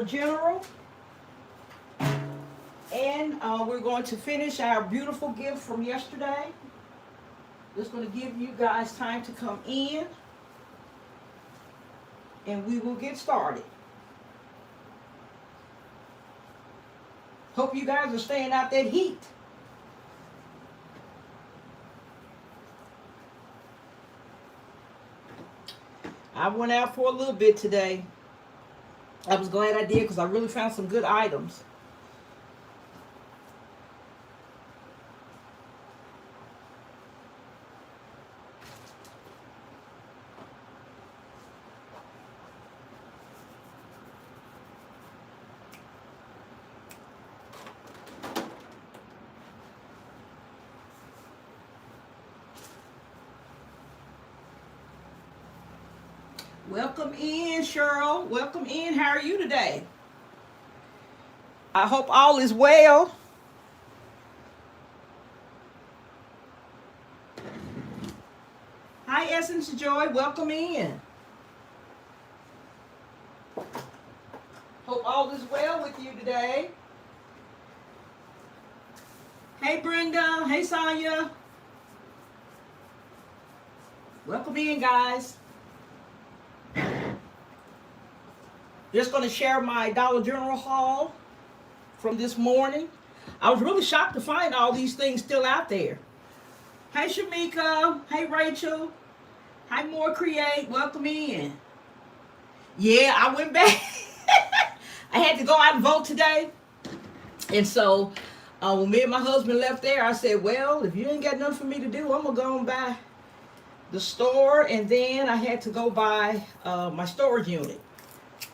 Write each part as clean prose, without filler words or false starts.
Dollar General. And we're going to finish our beautiful gift from yesterday. Just going to give you guys time to come in. And we will get started. Hope you guys are staying out that heat. I went out for a little bit today. I was glad I did because I really found some good items. Welcome in, Cheryl. Welcome in. How are you today? I hope all is well. Hi, Essence Joy. Welcome in. Hope all is well with you today. Hey, Brenda. Hey, Sonia. Welcome in, guys. Just going to share my Dollar General haul from this morning. I was really shocked to find all these things still out there. Hey, Shamika. Hey, Rachel. Hi, More Create. Welcome in. Yeah, I went back. I had to go out and vote today. And so when me and my husband left there, I said, well, if you ain't got nothing for me to do, I'm going to go and buy the store. And then I had to go buy my storage unit.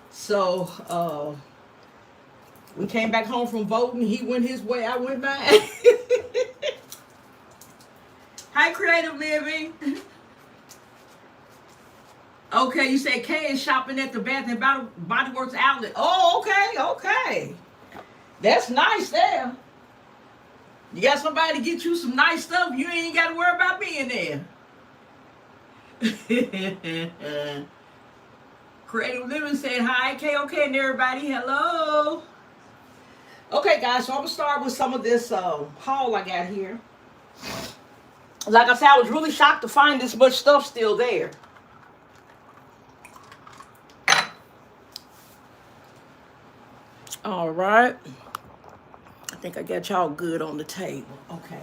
So, we came back home from voting. He went his way, I went mine. Hi, Creative Living. Okay, you said Kay is shopping at the Bath and Body Works outlet. Oh, okay. That's nice there. You got somebody to get you some nice stuff. You ain't got to worry about being there. Creative Living said hi, KOK and everybody. Hello. Okay, guys, so I'm going to start with some of this haul I got here. Like I said, I was really shocked to find this much stuff still there. All right. I think I got y'all good on the table. Okay.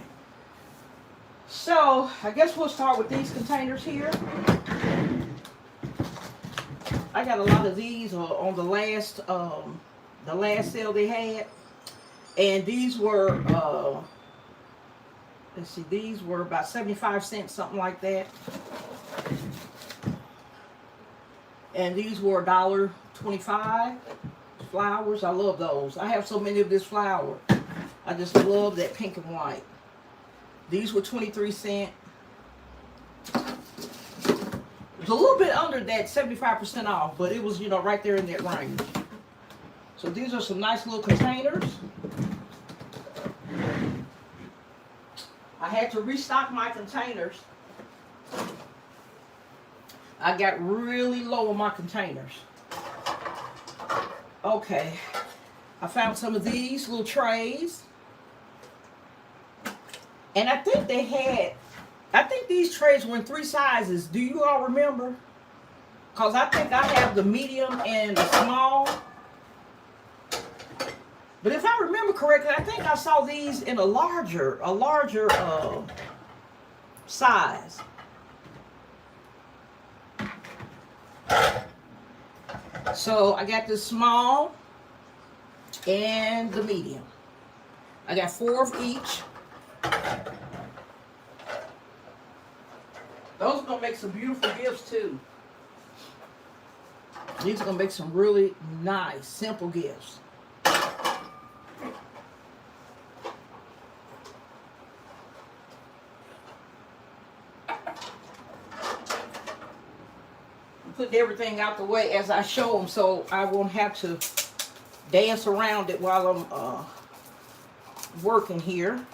So, I guess we'll start with these containers here. I got a lot of these on the last sale they had, and these were let's see, these were about 75 cents, something like that, and these were $1.25. Flowers, I love those. I have so many of this flower. I just love that pink and white. These were 23 cents. It was a little bit under that 75% off, but it was, right there in that range. So these are some nice little containers. I had to restock my containers. I got really low on my containers. Okay. I found some of these little trays. And I think these trays were in 3 sizes. Do you all remember? Because I think I have the medium and the small. But if I remember correctly, I think I saw these in a larger size. So I got the small and the medium. I got 4 of each. Those are going to make some beautiful gifts too. These are going to make some really nice, simple gifts. Putting everything out the way as I show them so I won't have to dance around it while I'm working here.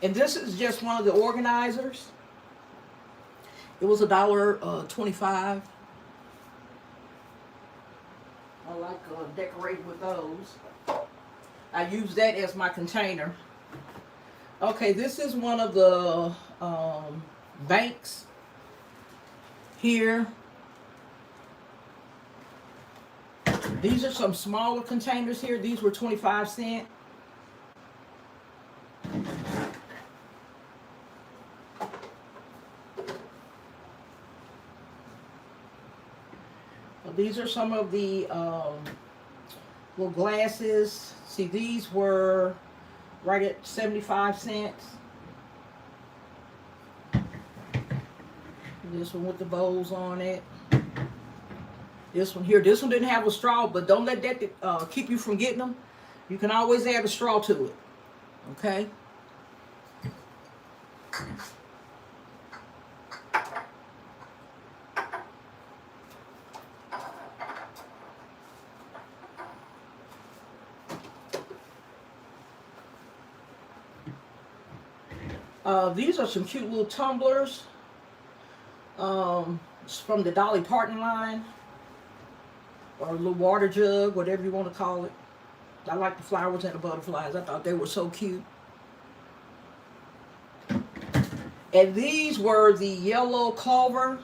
And this is just one of the organizers. It was $1.25. I like decorating with those. I use that as my container. Okay, this is one of the banks here. These are some smaller containers here. These were 25 cents. These are some of the little glasses. See, these were right at 75 cents. This one with the bowls on it. This one here. This one didn't have a straw, but don't let that keep you from getting them. You can always add a straw to it. Okay? These are some cute little tumblers from the Dolly Parton line, or a little water jug, whatever you want to call it. I like the flowers and the butterflies. I thought they were so cute. And these were the yellow clover.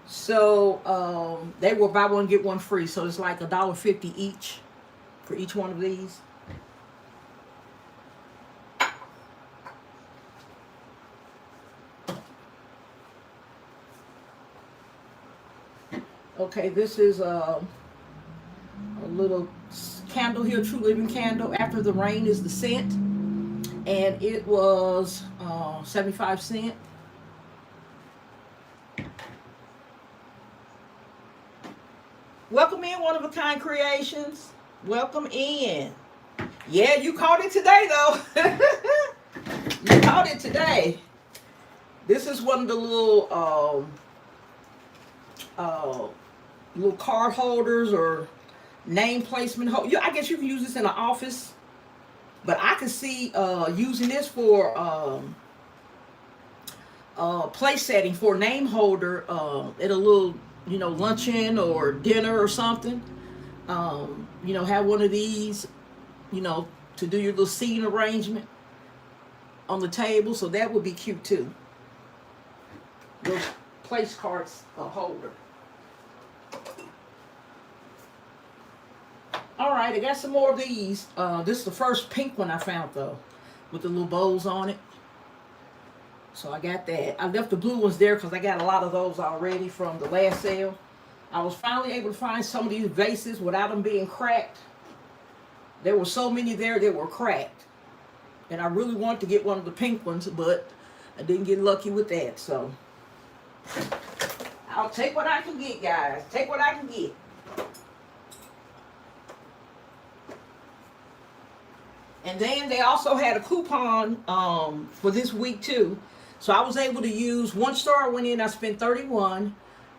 So they were buy one get one free. So it's like $1.50 each for each one of these. Okay, this is a little candle here, True Living candle. After the Rain is the scent, and it was 75 cents. Welcome in, One of a Kind Creations. Welcome in. Yeah, you caught it today, though. You caught it today. This is one of the little little card holders or name placement. I guess you can use this in an office, but I can see using this for place setting for a name holder at a little, luncheon or dinner or something. Have one of these, to do your little seating arrangement on the table. So that would be cute too. Little place cards holder. All right, I got some more of these. This is the first pink one I found, though, with the little bows on it. So I got that. I left the blue ones there because I got a lot of those already from the last sale. I was finally able to find some of these vases without them being cracked. There were so many there that were cracked. And I really wanted to get one of the pink ones, but I didn't get lucky with that. So I'll take what I can get, guys. Take what I can get. And then they also had a coupon for this week too. So I was able to use, one store I went in, I spent $31.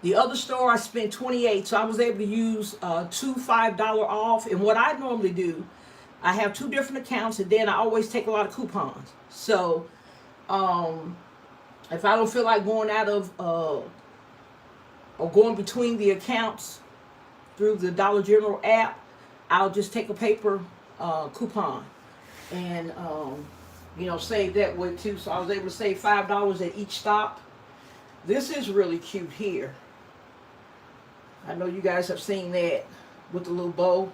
The other store I spent $28. So I was able to use two $5 off. And what I normally do, I have two different accounts, and then I always take a lot of coupons. So if I don't feel like going out of or going between the accounts through the Dollar General app, I'll just take a paper coupon and save that way too. So I was able to save $5 at each stop. This is really cute here. I know you guys have seen that with the little bow.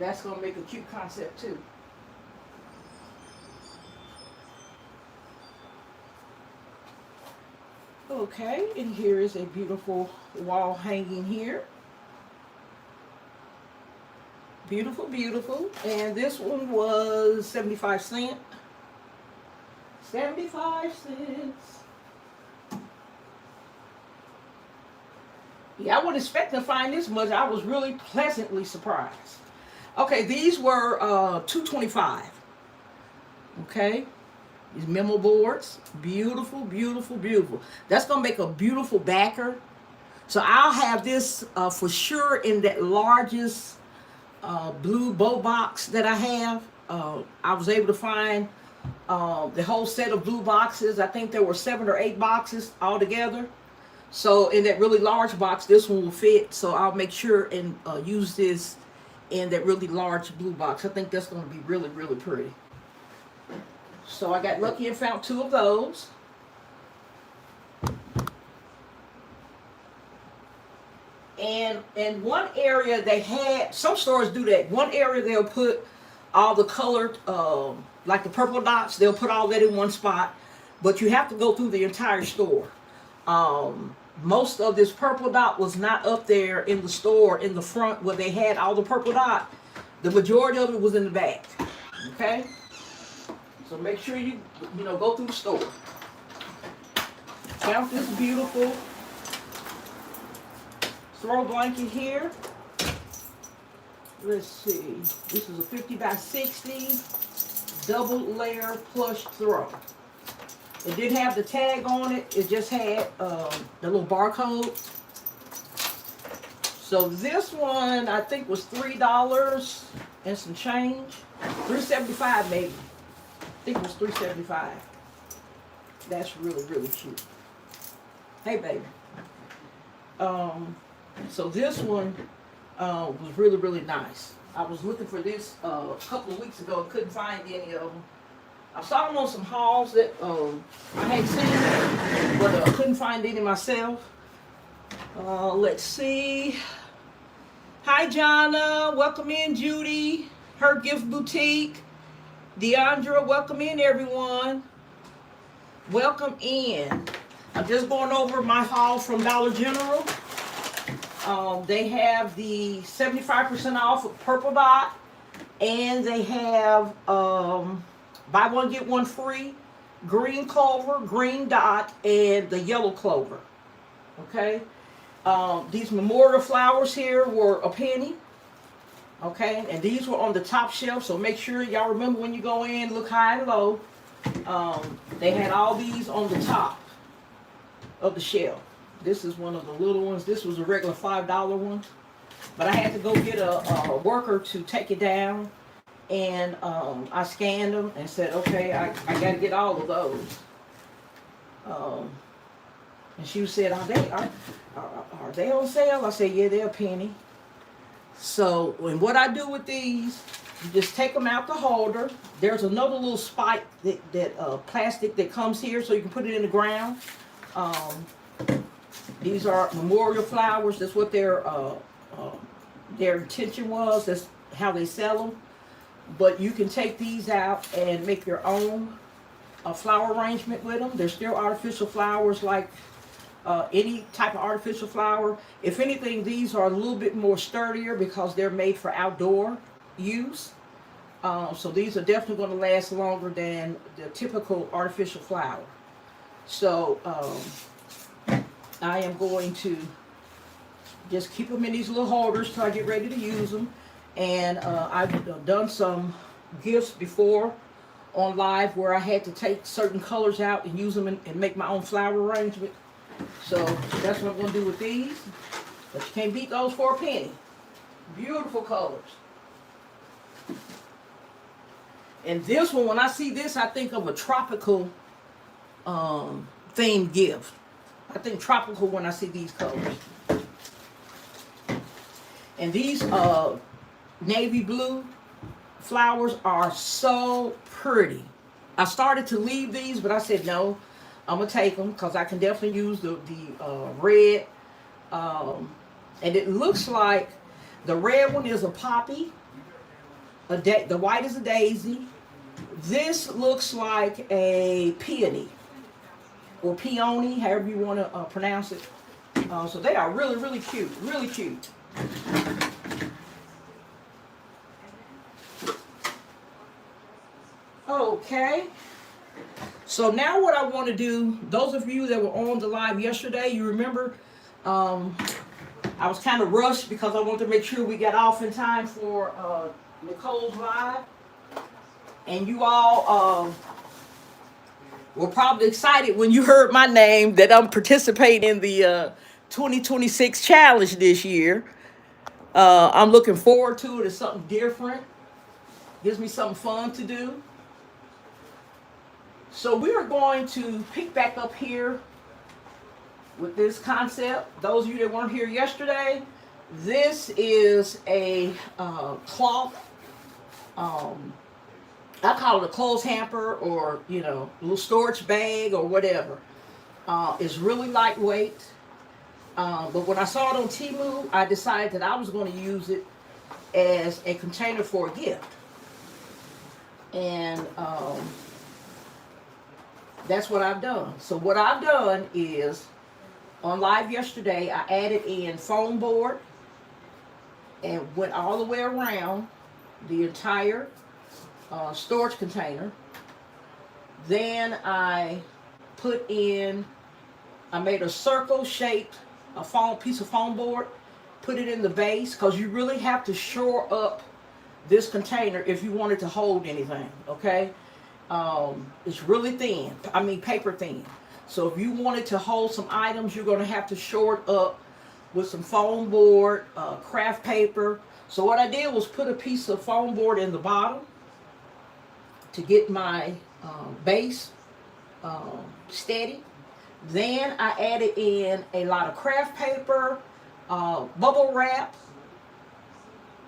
That's gonna make a cute concept too. Okay, and here is a beautiful wall hanging here. Beautiful, beautiful. And this one was 75 cents. 75 cents. Yeah, I wasn't expecting to find this much. I was really pleasantly surprised. Okay, these were $2.25. Okay. These memo boards. Beautiful, beautiful, beautiful. That's going to make a beautiful backer. So I'll have this for sure in that largest blue bow box that I have. I was able to find the whole set of blue boxes. I think there were 7 or 8 boxes altogether. So in that really large box, this one will fit. So I'll make sure and use this in that really large blue box. I think that's going to be really, really pretty. So I got lucky and found 2 of those. And in one area they had, some stores do that. One area they'll put all the colored, like the purple dots, they'll put all that in one spot. But you have to go through the entire store. Most of this purple dot was not up there in the store in the front where they had all the purple dot. The majority of it was in the back. Okay? So make sure you go through the store. Found this beautiful throw blanket here. Let's see. This is a 50 by 60 double layer plush throw. It didn't have the tag on it. It just had the little barcode. So this one I think was $3 and some change. $3.75 maybe. I think it was $3.75. That's really, really cute. Hey baby. So this one was really, really nice. I was looking for this a couple of weeks ago. Couldn't find any of them. I saw them on some hauls that I had seen, but I couldn't find any myself. Let's see. Hi, Jonna. Welcome in, Judy. Her Gift Boutique. Deandra, welcome in, everyone. Welcome in. I'm just going over my haul from Dollar General. They have the 75% off of Purple Dot, and they have buy one get one free, green clover, green dot, and the yellow clover. Okay, these memorial flowers here were a penny. Okay, and these were on the top shelf, so make sure y'all remember when you go in, look high and low. They had all these on the top of the shelf. This is one of the little ones. This was a regular $5 one, but I had to go get a worker to take it down. And I scanned them and said, okay, I got to get all of those. And she said, are they on sale? I said, yeah, they're a penny. So, and what I do with these, you just take them out the holder. There's another little spike that plastic that comes here, so you can put it in the ground. These are memorial flowers. That's what their intention was. That's how they sell them. But you can take these out and make your own flower arrangement with them. They're still artificial flowers like any type of artificial flower. If anything, these are a little bit more sturdier because they're made for outdoor use. So these are definitely going to last longer than the typical artificial flower. So I am going to just keep them in these little holders till I get ready to use them. And I've done some gifts before on live where I had to take certain colors out and use them and make my own flower arrangement. So that's what I'm going to do with these. But you can't beat those for a penny. Beautiful colors. And this one, when I see this, I think of a tropical themed gift. I think tropical when I see these colors. And these navy blue flowers are so pretty. I started to leave these, but I said no, I'm gonna take them because I can definitely use the red. And it looks like the red one is a poppy, the white is a daisy. This looks like a peony or peony, however you want to pronounce it. So they are really, really cute, really cute. Okay, so now what I want to do, those of you that were on the live yesterday, you remember I was kind of rushed because I wanted to make sure we got off in time for Nicole's live. And you all were probably excited when you heard my name that I'm participating in the 2026 challenge this year. I'm looking forward to it. It's something different. Gives me something fun to do. So we are going to pick back up here with this concept. Those of you that weren't here yesterday, this is a cloth, I call it a clothes hamper, or, you know, little storage bag or whatever. It's really lightweight. But when I saw it on Temu, I decided that I was going to use it as a container for a gift. And that's what I've done. So what I've done is, on live yesterday, I added in foam board and went all the way around the entire storage container. Then I made a circle shaped piece of foam board, put it in the base, because you really have to shore up this container if you want it to hold anything, okay? It's really thin, paper thin. So if you want it to hold some items, you're going to have to shore it up with some foam board, craft paper. So what I did was put a piece of foam board in the bottom to get my base steady. Then I added in a lot of craft paper, bubble wrap.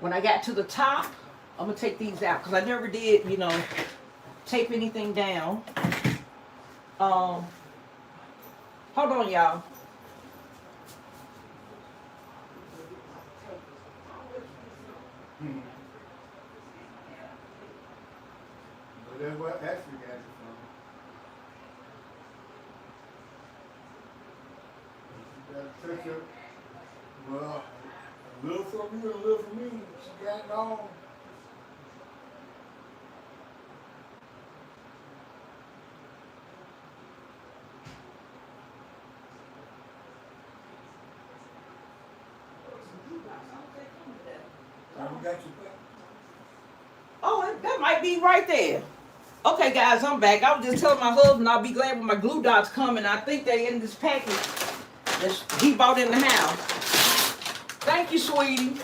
When I got to the top, I'm going to take these out because I never did, you know, tape anything down. Hold on, y'all. That's what actually got it from. You gotta touch it. Well, a little from you, a little from me. She got it all. Oh, that might be right there. Okay, guys, I'm back. I was just telling my husband I'll be glad when my glue dots come, and I think they're in this package that he bought in the house. Thank you, sweetie.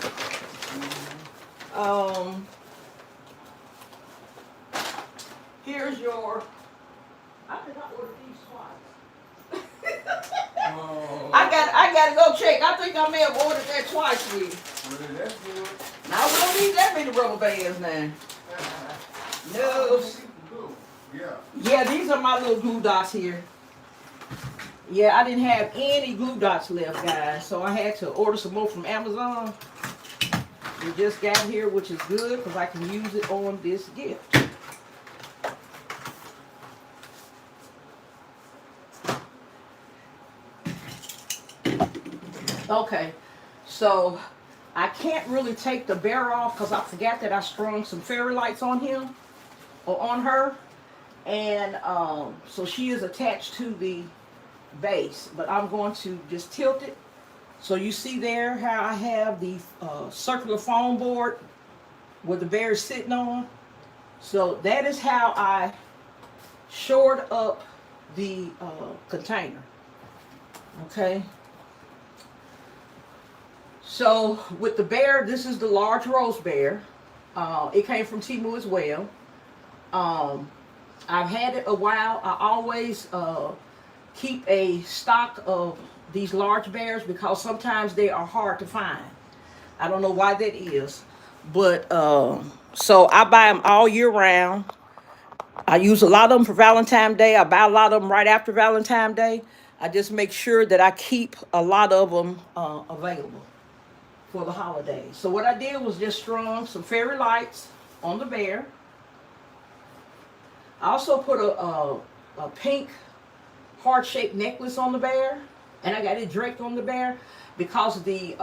Here's your. I think I ordered these twice. I gotta go check. I think I may have ordered that twice, sweetie. Well, that's good. Now we don't need that many rubber bands now. No. Yeah, these are my little glue dots here. Yeah, I didn't have any glue dots left, guys, so I had to order some more from Amazon. We just got here, which is good because I can use it on this gift. Okay, so I can't really take the bear off because I forgot that I strung some fairy lights on him or on her, and so she is attached to the base, but I'm going to just tilt it. So you see there how I have the circular foam board where the bear is sitting on. So that is how I shored up the container. Okay. So with the bear, this is the large roast bear. It came from Temu as well. I've had it a while. I always keep a stock of these large bears because sometimes they are hard to find. I don't know why that is, but so I buy them all year round. I use a lot of them for Valentine's Day. I buy a lot of them right after Valentine's Day. I just make sure that I keep a lot of them available for the holidays. So what I did was just strung some fairy lights on the bear. I also put a pink heart-shaped necklace on the bear, and I got it draped on the bear because the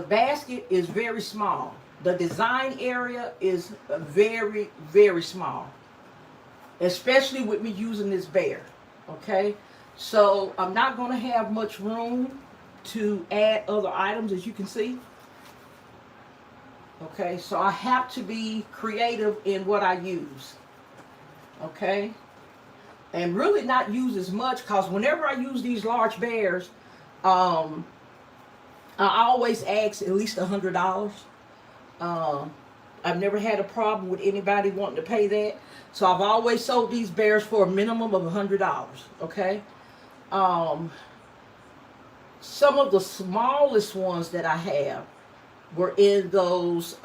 basket is very small. The design area is very, very small, especially with me using this bear. Okay, so I'm not going to have much room to add other items, as you can see. Okay, so I have to be creative in what I use. Okay, and really not use as much, because whenever I use these large bears, I always ask at least $100. I've never had a problem with anybody wanting to pay that. So I've always sold these bears for a minimum of $100. Okay. Some of the smallest ones that I have were in those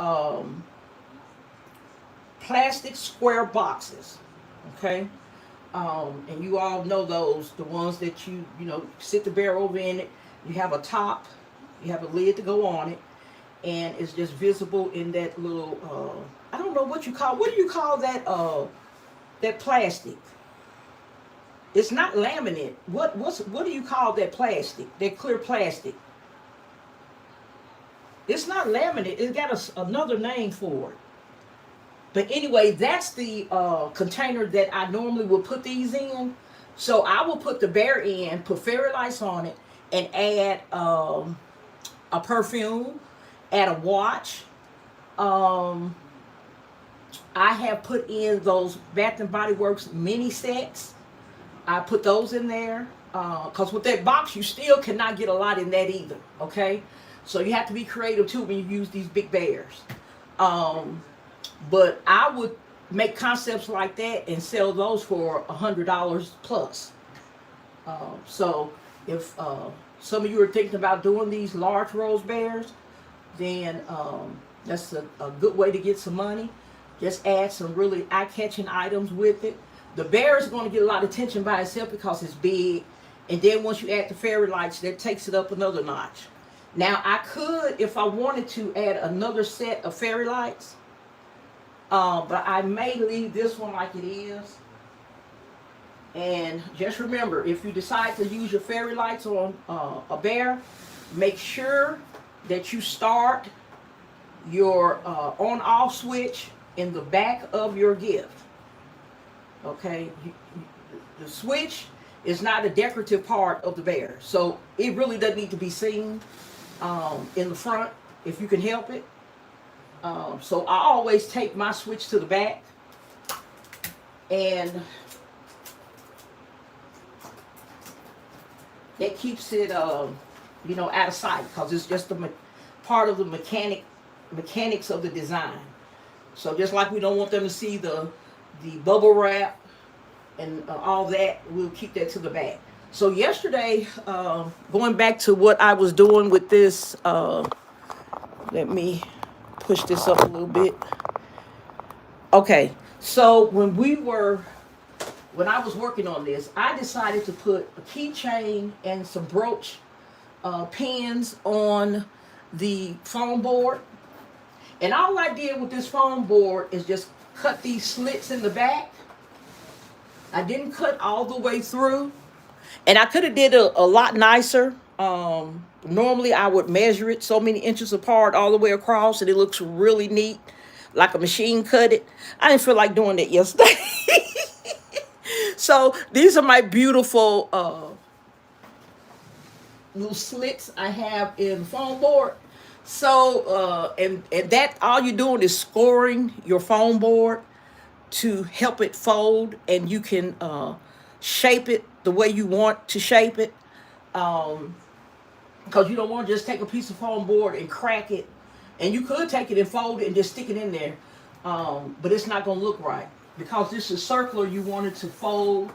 plastic square boxes. Okay. And you all know those, the ones that you sit the bear over in it. You have a top, you have a lid to go on it, and it's just visible in that little, I don't know what do you call that, that plastic? It's not laminate. What do you call that plastic? That clear plastic. It's not laminate. It's got another name for it. But anyway, that's the container that I normally would put these in. So I will put the bear in, put fairy lights on it, and add a perfume, add a watch. I have put in those Bath and Body Works mini sets. I put those in there because with that box, you still cannot get a lot in that either. Okay, so you have to be creative too when you use these big bears. But I would make concepts like that and sell those for $100 plus. So if some of you are thinking about doing these large rose bears, then that's a good way to get some money. Just add some really eye-catching items with it. The bear is going to get a lot of attention by itself because it's big. And then once you add the fairy lights, that takes it up another notch. Now, I could, if I wanted to, add another set of fairy lights. But I may leave this one like it is. And just remember, if you decide to use your fairy lights on a bear, make sure that you start your on-off switch in the back of your gift. Okay? The switch is not a decorative part of the bear. So it really doesn't need to be seen in the front if you can help it. So I always take my switch to the back, and that keeps it, out of sight because it's just part of the mechanics of the design. So just like we don't want them to see the bubble wrap and all that, we'll keep that to the back. So yesterday, going back to what I was doing with this, let me push this up a little bit. Okay, so when I was working on this, I decided to put a keychain and some brooch pins on the foam board. And all I did with this foam board is just cut these slits in the back. I didn't cut all the way through. And I could have did a lot nicer. Normally I would measure it so many inches apart all the way across, and it looks really neat, like a machine cut it. I didn't feel like doing that yesterday. So these are my beautiful little slits I have in the foam board. So and that all you're doing is scoring your foam board to help it fold, and you can shape it the way you want to shape it. Because you don't want to just take a piece of foam board and crack it. And you could take it and fold it and just stick it in there. But it's not going to look right. Because this is circular, you want it to fold.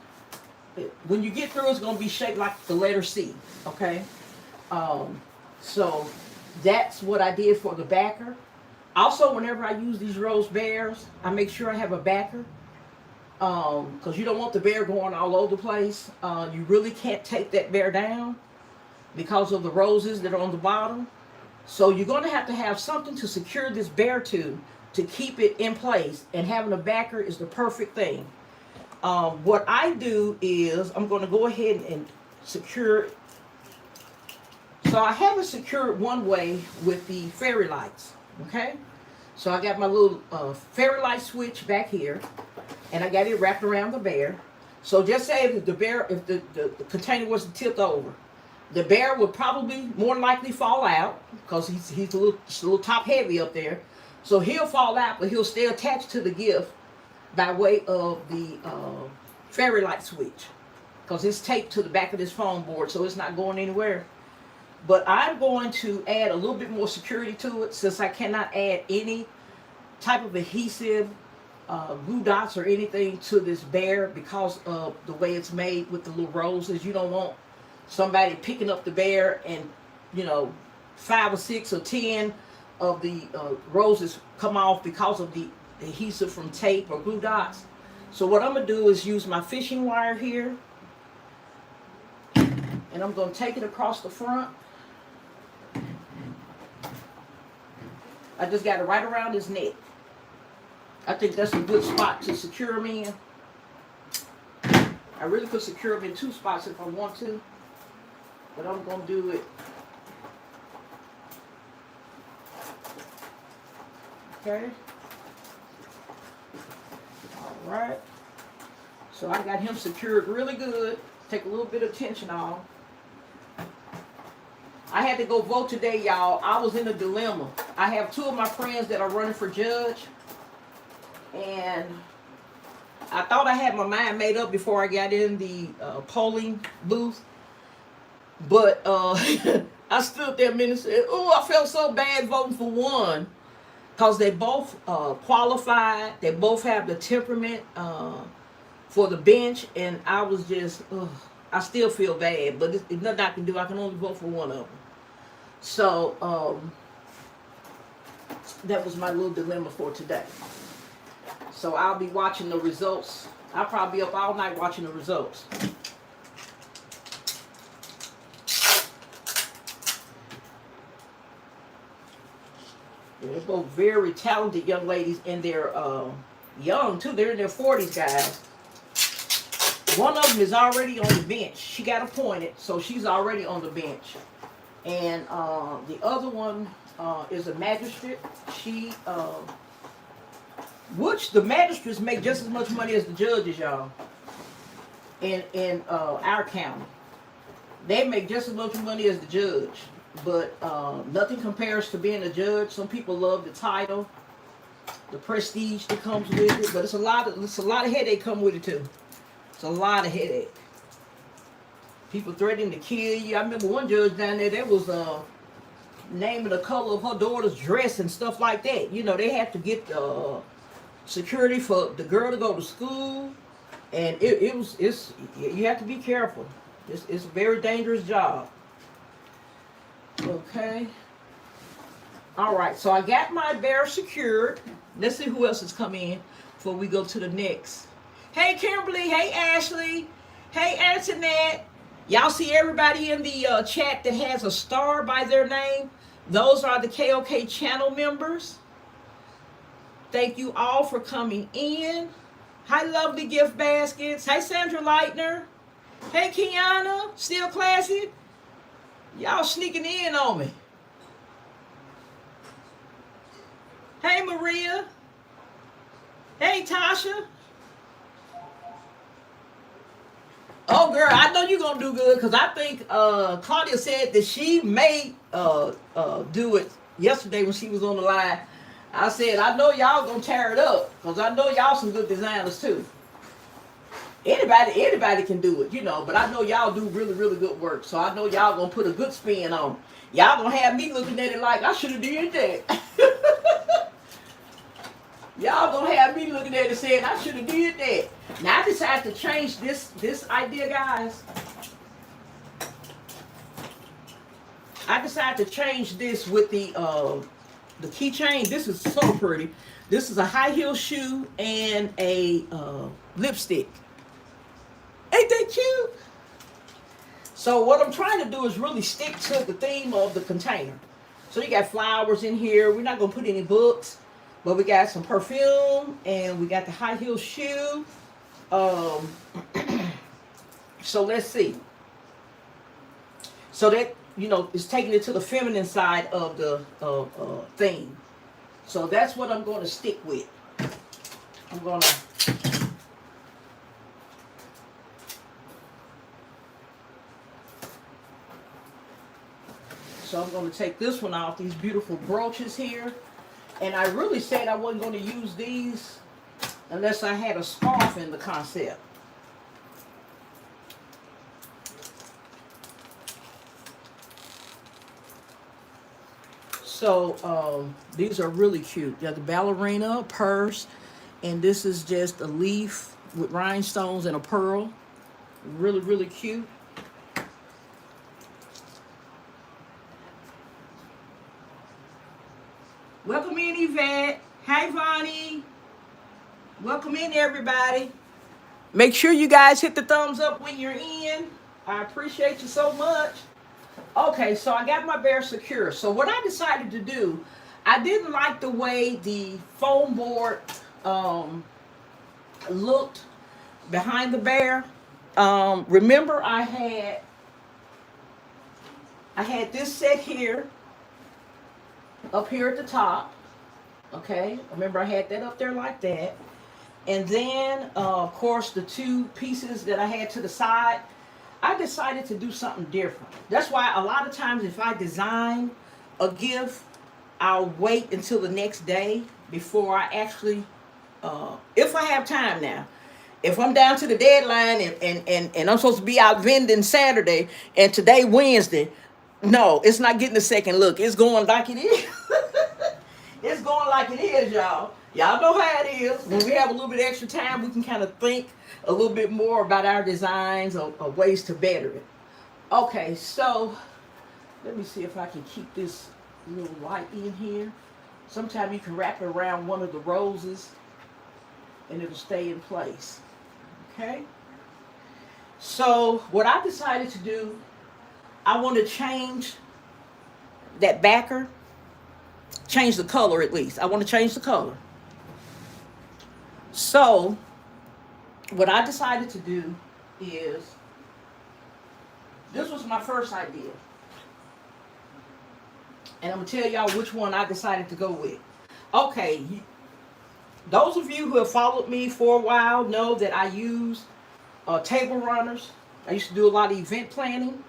When you get through, it's going to be shaped like the letter C. Okay? So that's what I did for the backer. Also, whenever I use these rose bears, I make sure I have a backer. Because you don't want the bear going all over the place. You really can't take that bear down because of the roses that are on the bottom. So you're going to have something to secure this bear to keep it in place. And having a backer is the perfect thing. What I do is I'm going to go ahead and secure it. So I have it secured one way with the fairy lights. Okay? So I got my little fairy light switch back here. And I got it wrapped around the bear. So just say if the container was to tip over, the bear would probably more likely fall out because he's a little top heavy up there. So he'll fall out, but he'll stay attached to the gift by way of the fairy light switch because it's taped to the back of this foam board, so it's not going anywhere. But I'm going to add a little bit more security to it since I cannot add any type of adhesive, glue dots or anything to this bear because of the way it's made with the little roses. You don't want somebody picking up the bear and, you know, 5 or 6 or 10 of the roses come off because of the adhesive from tape or glue dots. So what I'm going to do is use my fishing wire here, and I'm going to take it across the front. I just got it right around his neck. I think that's a good spot to secure him in. I really could secure him in 2 spots if I want to, but I'm going to do it. Okay. All right. So I got him secured really good. Take a little bit of tension off. I had to go vote today, y'all. I was in a dilemma. I have 2 of my friends that are running for judge. And I thought I had my mind made up before I got in the polling booth. But I stood there a minute and said, oh, I felt so bad voting for one. Because they both qualified. They both have the temperament for the bench. And I was just, I still feel bad. But it's nothing I can do. I can only vote for one of them. So that was my little dilemma for today. So I'll be watching the results. I'll probably be up all night watching the results. They're both very talented young ladies, and they're young too. They're in their 40s, guys. One of them is already on the bench. She got appointed, so she's already on the bench. And the other one is a magistrate. She, which the magistrates make just as much money as the judges, y'all. In our county, they make just as much money as the judge. But nothing compares to being a judge. Some people love the title, the prestige that comes with it, but it's a lot of headache come with it too. It's a lot of headache. People threatening to kill you. I remember one judge down there that was naming the color of her daughter's dress and stuff like that. You know, they have to get security for the girl to go to school, and you have to be careful. It's a very dangerous job. Okay. All right. So I got my bear secured. Let's see who else has come in before we go to the next. Hey, Kimberly. Hey, Ashley. Hey, Antoinette. Y'all see everybody in the chat that has a star by their name? Those are the KOK channel members. Thank you all for coming in. Hi, lovely gift baskets. Hi, Sandra Leitner. Hey, Kiana. Still classy. Y'all sneaking in on me. Hey, Maria. Hey, Tasha. Oh, girl, I know you're going to do good because I think Claudia said that she may do it yesterday when she was on the line. I said, I know y'all going to tear it up because I know y'all some good designers too. Anybody can do it, you know, but I know y'all do really, really good work. So I know y'all going to put a good spin on it. Y'all going to have me looking at it like I should have did that. Y'all going to have me looking at it saying I should have did that. Now I decided to change this idea, guys. I decided to change this with the keychain. This is so pretty. This is a high heel shoe and a lipstick. Ain't that cute? So what I'm trying to do is really stick to the theme of the container. So you got flowers in here. We're not going to put any books, but we got some perfume and we got the high heel shoe. So let's see. So that, you know, is taking it to the feminine side of the theme. So that's what I'm going to stick with. I'm going to... So I'm going to take this one off, these beautiful brooches here. And I really said I wasn't going to use these unless I had a scarf in the concept. So these are really cute. You have the ballerina, a purse, and this is just a leaf with rhinestones and a pearl. Really, really cute. Welcome in, Yvette. Hi, Vonnie. Welcome in, everybody. Make sure you guys hit the thumbs up when you're in. I appreciate you so much. Okay, so I got my bear secure. So what I decided to do, I didn't like the way the foam board looked behind the bear. Remember I had this set here, up here at the top. Okay, remember I had that up there like that. And then, of course, the two pieces that I had to the side, I decided to do something different. That's why a lot of times if I design a gift, I'll wait until the next day before I actually, if I have time now. If I'm down to the deadline and I'm supposed to be out vending Saturday and today Wednesday, no, it's not getting a second look. It's going like it is. It's going like it is, y'all. Y'all know how it is. When we have a little bit extra time, we can kind of think a little bit more about our designs or ways to better it. Okay, so let me see if I can keep this little light in here. Sometimes you can wrap it around one of the roses and it'll stay in place. Okay? So what I decided to do, I want to change that backer. Change the color at least. I want to change the color. So what I decided to do is, this was my first idea. And I'm going to tell y'all which one I decided to go with. Okay, those of you who have followed me for a while know that I use table runners. I used to do a lot of event planning.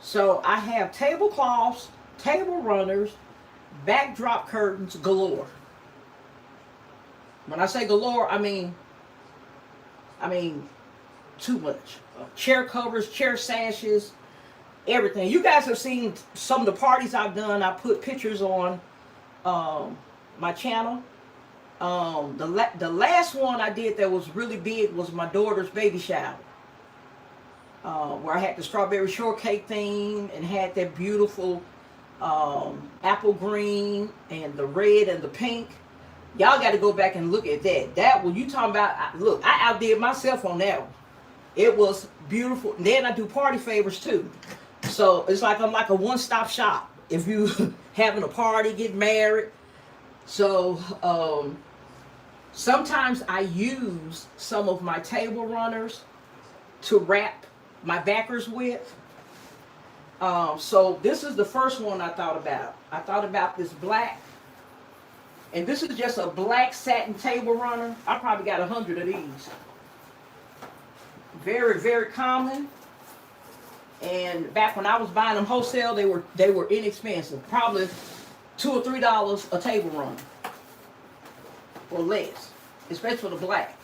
So I have tablecloths, table runners, backdrop curtains galore. When I say galore, I mean too much. Chair covers, chair sashes, everything. You guys have seen some of the parties I've done. I put pictures on my channel. The last one I did that was really big was my daughter's baby shower. Where I had the strawberry shortcake theme and had that beautiful apple green and the red and the pink. Y'all got to go back and look at that. That one, you talking about, look, I outdid myself on that one. It was beautiful. And then I do party favors too. So it's like I'm like a one-stop shop. If you having a party, get married. So sometimes I use some of my table runners to wrap my backers with. So this is the first one I thought about. I thought about this black. And this is just a black satin table runner. I probably got 100 of these. Very, very common. And back when I was buying them wholesale, they were inexpensive. Probably $2 or $3 a table runner. Or less. Especially for the black.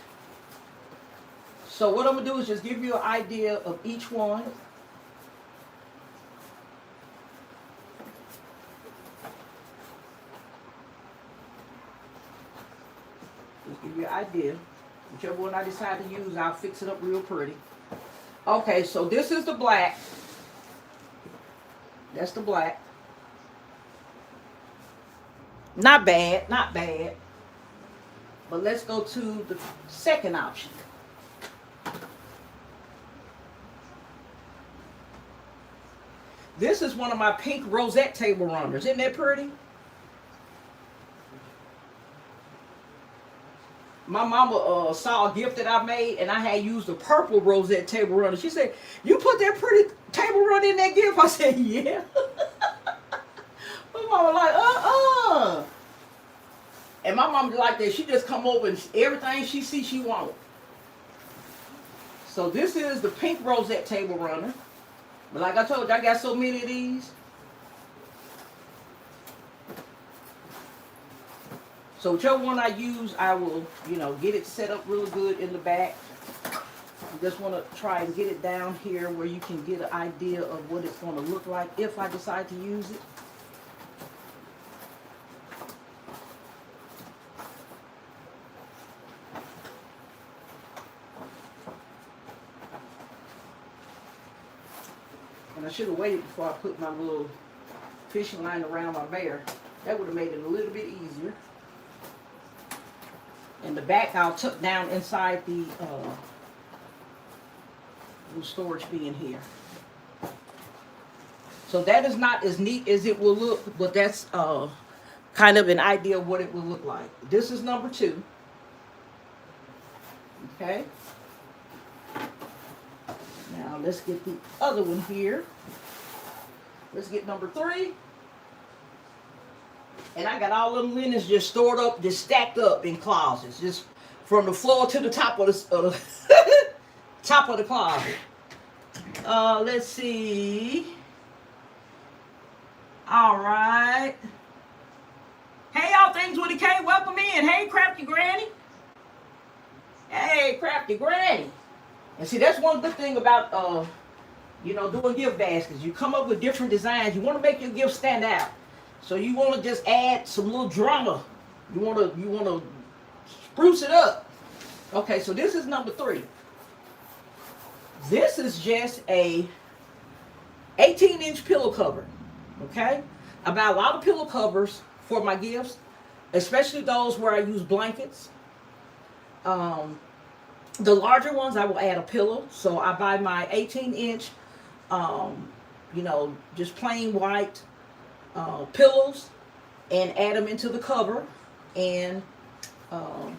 So what I'm going to do is just give you an idea of each one. Just give you an idea. Whichever one I decide to use, I'll fix it up real pretty. Okay, so this is the black. That's the black. Not bad, not bad. But let's go to the second option. This is one of my pink rosette table runners. Isn't that pretty? My mama saw a gift that I made, and I had used a purple rosette table runner. She said, "You put that pretty table runner in that gift?" I said, "Yeah." My mama like, And my mama like that. She just come over and everything she sees, she wants. So this is the pink rosette table runner. But like I told you, I got so many of these. So whichever one I use, I will, get it set up real good in the back. I just want to try and get it down here where you can get an idea of what it's going to look like if I decide to use it. And I should have waited before I put my little fishing line around my bear. That would have made it a little bit easier. And the back I'll tuck down inside the little storage bin here. So that is not as neat as it will look, but that's kind of an idea of what it will look like. This is number 2. Okay. Now let's get the other one here. Let's get number 3. And I got all them linens just stored up, just stacked up in closets, just from the floor to the top of the top of the closet. Let's see. All right. Hey, y'all, things with a K, welcome in. Hey, Crafty Granny. Hey, Crafty Granny. And see, that's one good thing about doing gift baskets. You come up with different designs. You want to make your gift stand out. So you want to just add some little drama. You want to spruce it up. Okay, so this is number 3. This is just a 18-inch pillow cover. Okay, I buy a lot of pillow covers for my gifts, especially those where I use blankets. The larger ones I will add a pillow. So I buy my 18-inch, just plain white pillows and add them into the cover, and add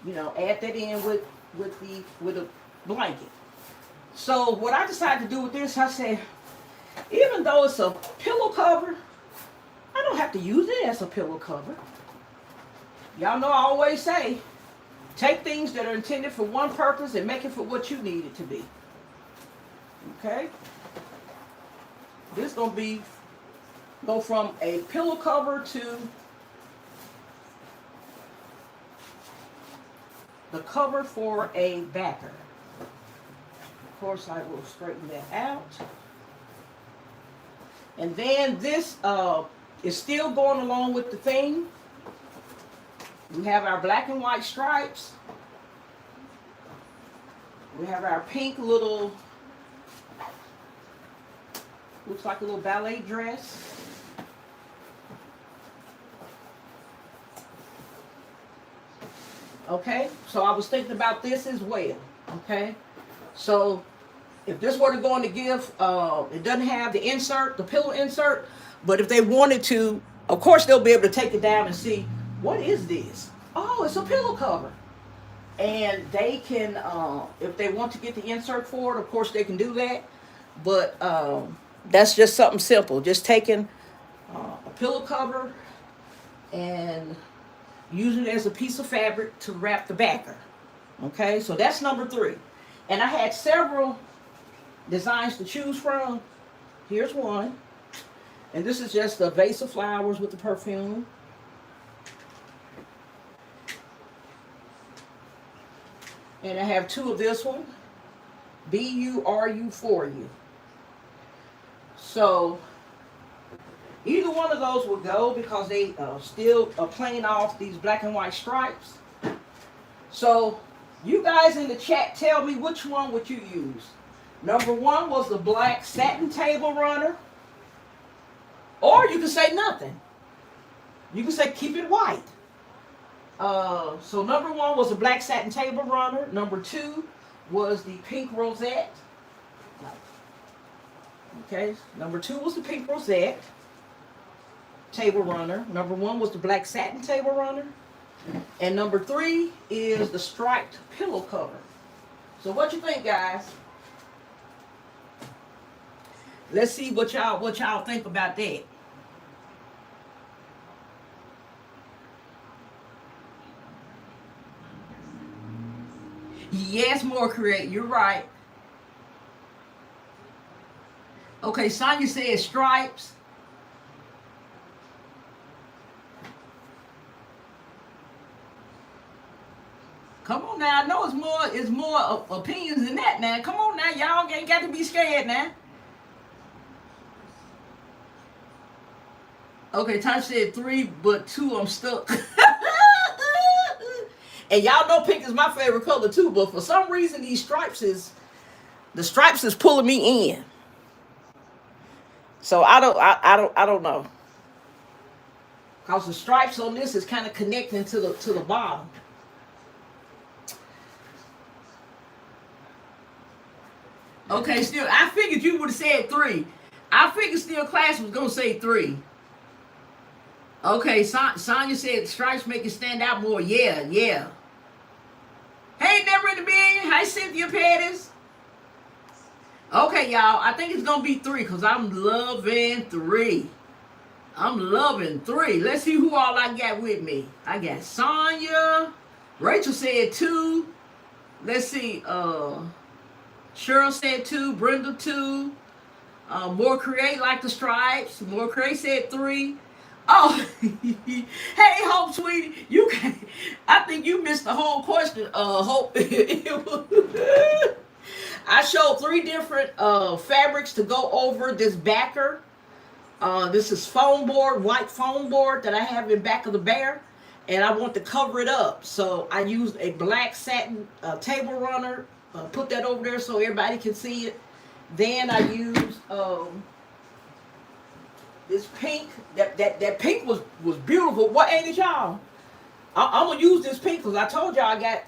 that in with a blanket. So what I decided to do with this, I said, even though it's a pillow cover, I don't have to use it as a pillow cover. Y'all know I always say, take things that are intended for one purpose and make it for what you need it to be. Okay? This is going to go from a pillow cover to the cover for a backer. Of course, I will straighten that out. And then this is still going along with the theme. We have our black and white stripes. We have our pink little, looks like a little ballet dress. Okay, so I was thinking about this as well. Okay, so if this were to go in the gift, it doesn't have the insert, the pillow insert, but if they wanted to, of course they'll be able to take it down and see, what is this? Oh, it's a pillow cover. And they can, if they want to get the insert for it, of course they can do that. But that's just something simple. Just taking a pillow cover and using it as a piece of fabric to wrap the backer. Okay, so that's number 3. And I had several designs to choose from. Here's one. And this is just a vase of flowers with the perfume. And I have 2 of this one. B-U-R-U for you. So either one of those will go because they still are playing off these black and white stripes. So you guys in the chat, tell me which one would you use. Number 1 was the black satin table runner. Or you can say nothing. You can say keep it white. So number 1 was the black satin table runner. Number 2 was the pink rosette. Okay, number 2 was the pink rosette table runner. Number 1 was the black satin table runner. And number 3 is the striped pillow cover. So what you think, guys? Let's see what y'all think about that. Yes, more create. You're right. Okay, Sonya says stripes. Come on now. I know it's more opinions than that now. Come on now. Y'all ain't got to be scared now. Okay, Tasha said 3, but 2 I'm stuck. And y'all know pink is my favorite color too, but for some reason the stripes is pulling me in. So I don't know. Cause the stripes on this is kind of connecting to the bottom. Okay, still I figured you would have said 3. I figured still class was gonna say 3. Okay, Sonya said stripes make it stand out more. Yeah, yeah. Hey, never in the being. Hi, Cynthia Pettis. Okay, y'all. I think it's gonna be 3 because I'm loving 3. I'm loving 3. Let's see who all I got with me. I got Sonya. Rachel said 2. Let's see. Cheryl said 2. Brenda 2. More Create like the stripes. More Create said 3. Oh, hey, Hope, sweetie, you can. I think you missed the whole question. Hope. I showed 3 different fabrics to go over this backer. This is foam board, white foam board that I have in back of the bear, and I want to cover it up. So I used a black satin table runner. Put that over there so everybody can see it. Then I used this pink. That pink was beautiful. What ain't it, y'all? I'm gonna use this pink because I told y'all I got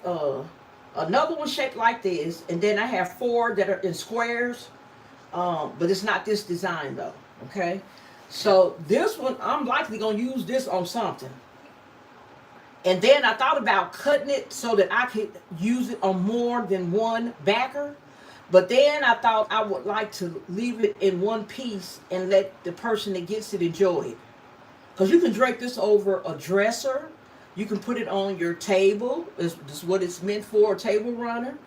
another one shaped like this, and then I have 4 that are in squares. But it's not this design though. Okay, so this one I'm likely gonna use this on something. And then I thought about cutting it so that I could use it on more than one backer. But then I thought I would like to leave it in one piece and let the person that gets it enjoy it. Because you can drape this over a dresser. You can put it on your table. This is what it's meant for, a table runner.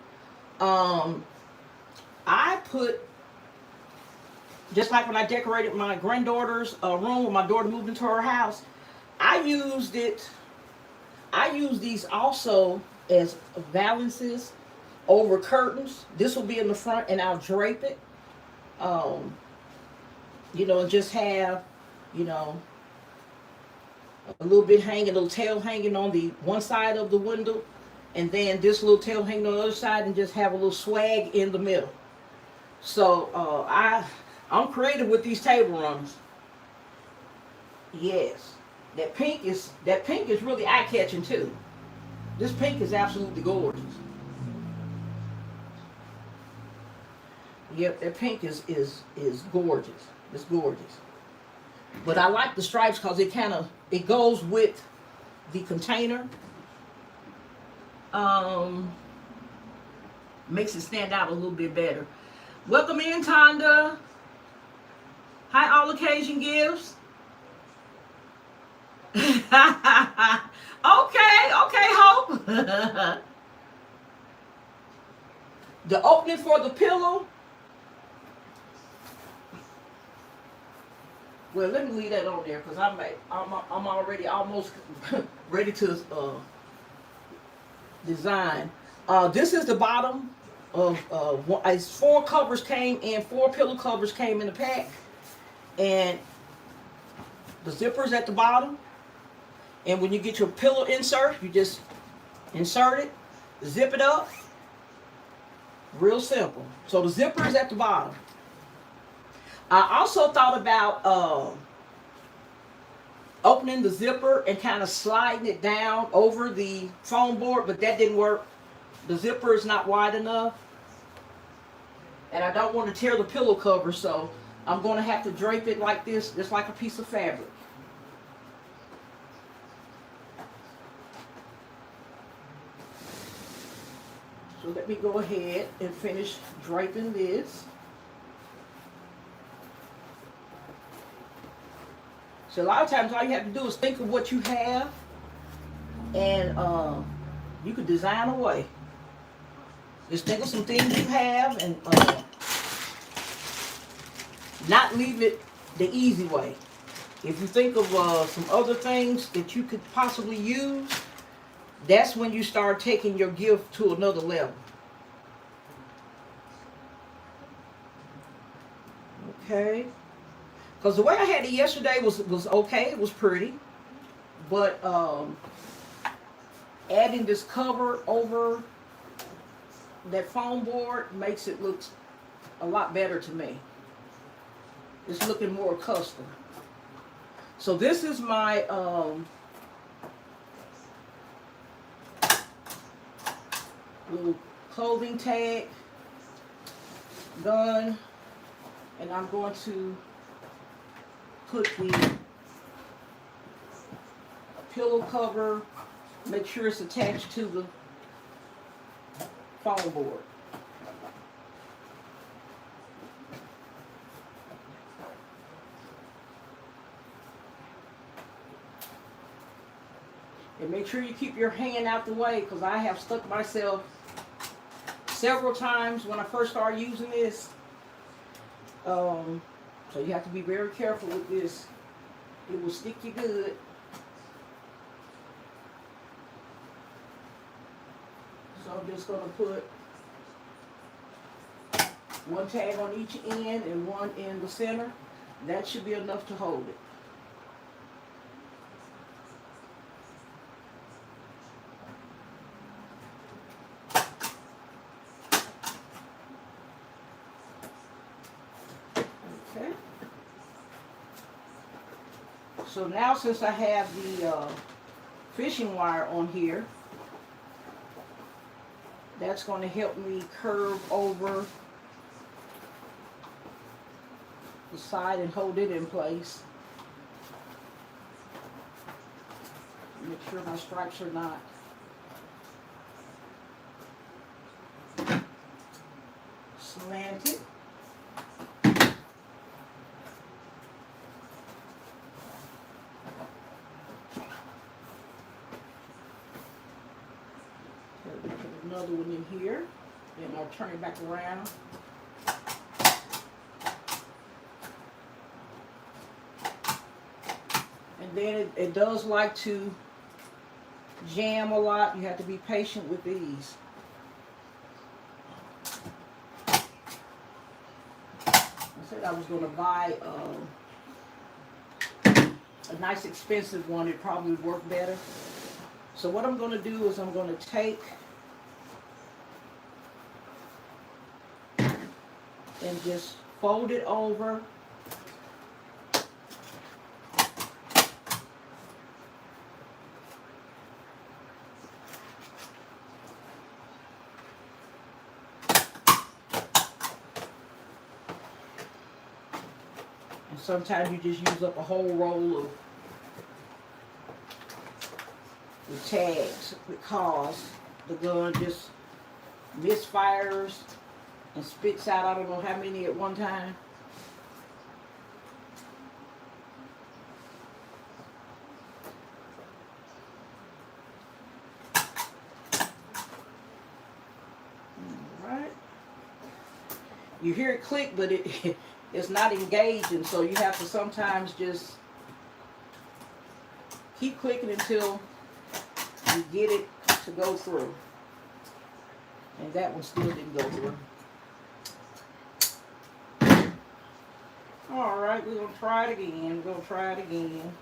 I put, just like when I decorated my granddaughter's room when my daughter moved into her house, I used these also as valances over curtains. This will be in the front and I'll drape it. And just have, a little bit hanging, a little tail hanging on the one side of the window, and then this little tail hanging on the other side, and just have a little swag in the middle. So I'm creative with these table runners. Yes, that pink is really eye catching too. This pink is absolutely gorgeous. Yep, that pink is gorgeous. It's gorgeous. But I like the stripes because it goes with the container. Makes it stand out a little bit better. Welcome in, Tonda. Hi, All Occasion Gifts. Okay, Hope. The opening for the pillow. Well, let me leave that on there because I'm already almost ready to design. This is the bottom of 4 covers came in, 4 pillow covers came in the pack, and the zipper's at the bottom. And when you get your pillow insert, you just insert it, zip it up. Real simple. So the zipper is at the bottom. I also thought about opening the zipper and kind of sliding it down over the foam board, but that didn't work. The zipper is not wide enough. And I don't want to tear the pillow cover, so I'm going to have to drape it like this, just like a piece of fabric. So let me go ahead and finish draping this. So a lot of times all you have to do is think of what you have, and you could design away. Just think of some things you have and not leave it the easy way. If you think of some other things that you could possibly use, that's when you start taking your gift to another level. Okay. Because the way I had it yesterday was okay. It was pretty. But adding this cover over that foam board makes it look a lot better to me. It's looking more custom. So this is my little clothing tag gun, and I'm going to put the pillow cover, make sure it's attached to the foam board. And make sure you keep your hand out the way, because I have stuck myself several times when I first started using this. So you have to be very careful with this. It will stick you good. So I'm just going to put one tag on each end and one in the center. That should be enough to hold it. Okay. So now, since I have the fishing wire on here, that's going to help me curve over the side and hold it in place. Make sure my stripes are not slanted. Another one in here, then I'll turn it back around. And then it does like to jam a lot. You have to be patient with these. I said I was going to buy a nice expensive one. It probably would work better. So what I'm going to do is I'm going to take and just fold it over. And sometimes you just use up a whole roll of the tags because the gun just misfires and spits out I don't know how many at one time. Alright. You hear it click, but it's not engaging, so you have to sometimes just keep clicking until you get it to go through. And that one still didn't go through. Alright, we're going to try it again. We're going to try it again.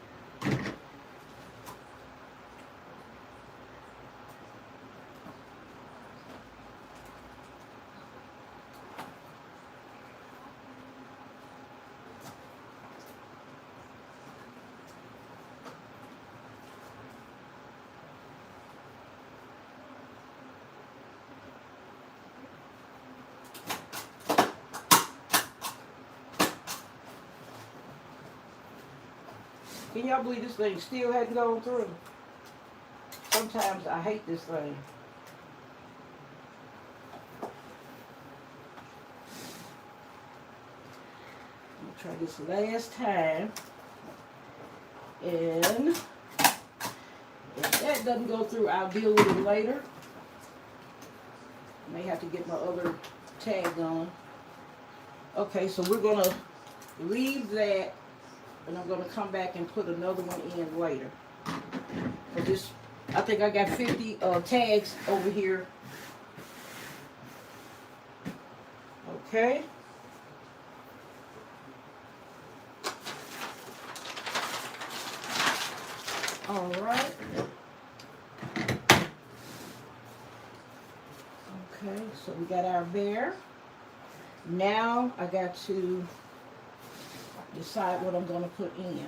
Can y'all believe this thing still hadn't gone through? Sometimes I hate this thing. I'm gonna try this last time. And if that doesn't go through, I'll deal with it later. I may have to get my other tag on. Okay, so we're gonna leave that. And I'm going to come back and put another one in later. For this, I think I got 50 tags over here. Okay. All right. Okay, so we got our bear. Now I got to decide what I'm going to put in.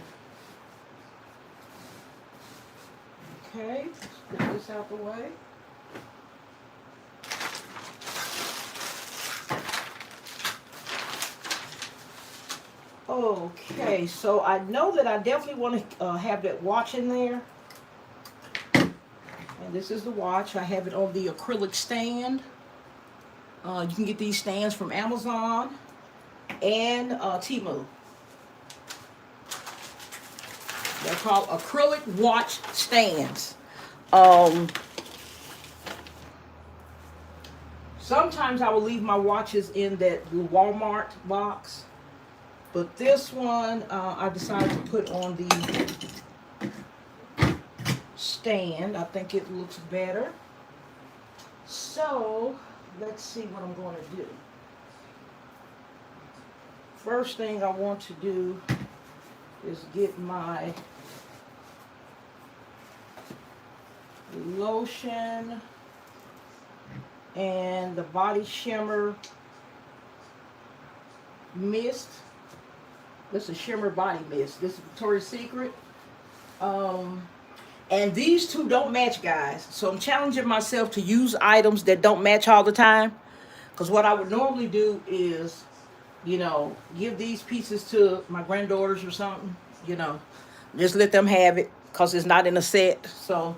Okay, let's get this out the way. Okay, so I know that I definitely want to have that watch in there. And this is the watch. I have it on the acrylic stand. You can get these stands from Amazon and Temu. They're called acrylic watch stands. Sometimes I will leave my watches in that Walmart box. But this one, I decided to put on the stand. I think it looks better. So, let's see what I'm going to do. First thing I want to do is get my lotion and the body shimmer mist. This is shimmer body mist. This is Victoria's Secret. And these two don't match, guys. So I'm challenging myself to use items that don't match all the time. Because what I would normally do is, you know, give these pieces to my granddaughters or something. You know, just let them have it because it's not in a set. So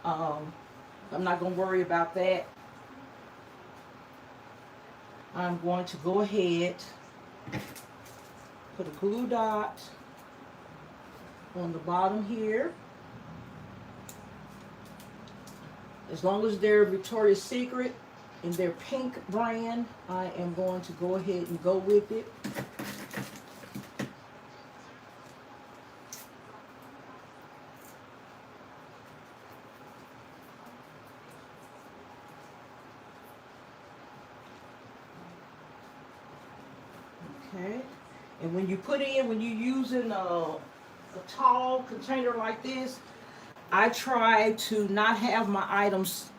I'm not going to worry about that. I'm going to go ahead, put a glue dot on the bottom here. As long as they're Victoria's Secret in their pink brand, I am going to go ahead and go with it. Okay, and when you put in, when you're using a tall container like this, I try to not have my items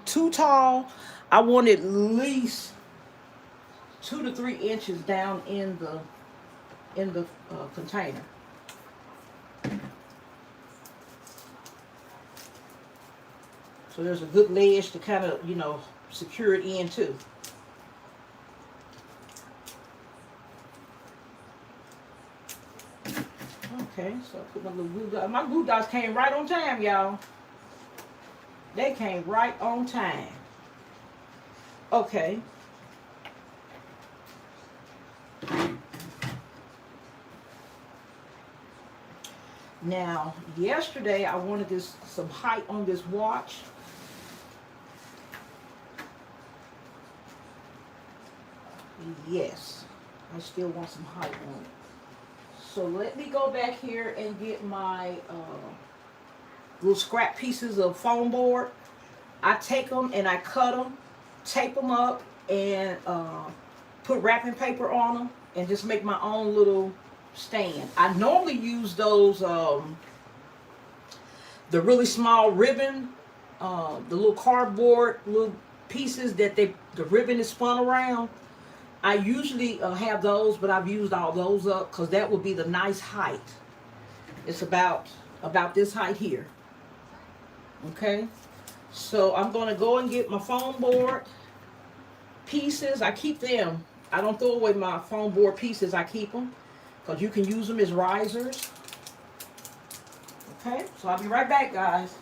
too tall. I want at least 2 to 3 inches down in the container. So there's a good ledge to kind of, you know, secure it in too. Okay, so I put my little glue dot. My glue dots came right on time, y'all. They came right on time. Okay. Now, yesterday I wanted some height on this watch. Yes, I still want some height on it. So let me go back here and get my little scrap pieces of foam board. I take them and I cut them, tape them up, and put wrapping paper on them, and just make my own little stand. I normally use those, the really small ribbon, the little cardboard little pieces that the ribbon is spun around. I usually have those, but I've used all those up because that would be the nice height. It's about this height here. Okay, so I'm going to go and get my foam board pieces. I keep them. I don't throw away my foam board pieces. I keep them because you can use them as risers. Okay, so I'll be right back, guys.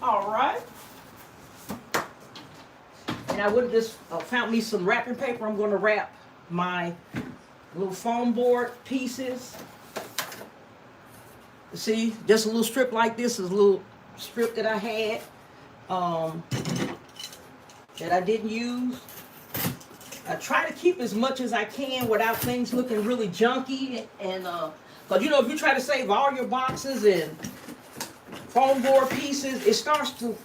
All right. And I would just found me some wrapping paper. I'm going to wrap my little foam board pieces. See, just a little strip like this is a little strip that I had that I didn't use. I try to keep as much as I can without things looking really junky. And because you know, if you try to save all your boxes and foam board pieces, it starts to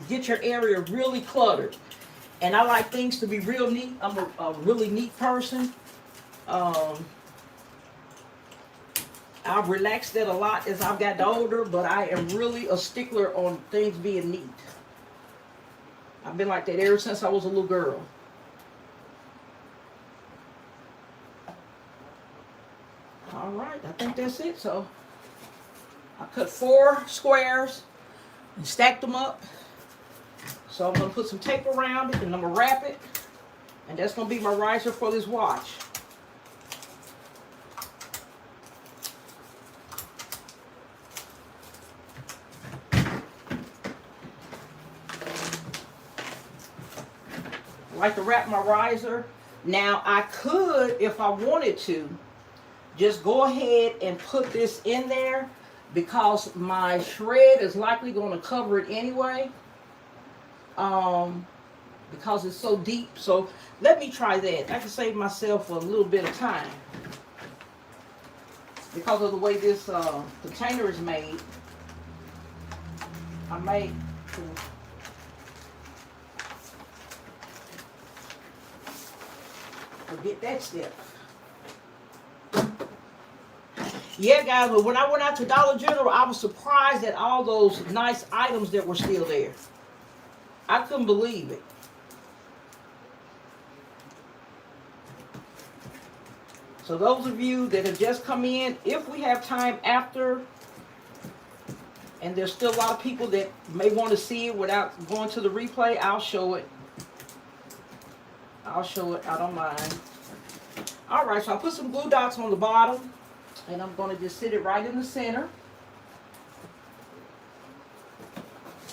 get your area really cluttered. And I like things to be real neat. I'm a really neat person. I've relaxed it a lot as I've gotten older, but I am really a stickler on things being neat. I've been like that ever since I was a little girl. All right, I think that's it. So I cut 4 squares and stacked them up. So I'm going to put some tape around it and I'm going to wrap it. And that's going to be my riser for this watch. I like to wrap my riser. Now I could, if I wanted to, just go ahead and put this in there because my shred is likely going to cover it anyway. Because it's so deep. So let me try that. I can save myself a little bit of time. Because of the way this container is made, I may forget that step. Yeah, guys, but when I went out to Dollar General, I was surprised at all those nice items that were still there. I couldn't believe it. So those of you that have just come in, if we have time after, and there's still a lot of people that may want to see it without going to the replay, I'll show it. I'll show it. I don't mind. All right, so I'll put some glue dots on the bottom, and I'm going to just sit it right in the center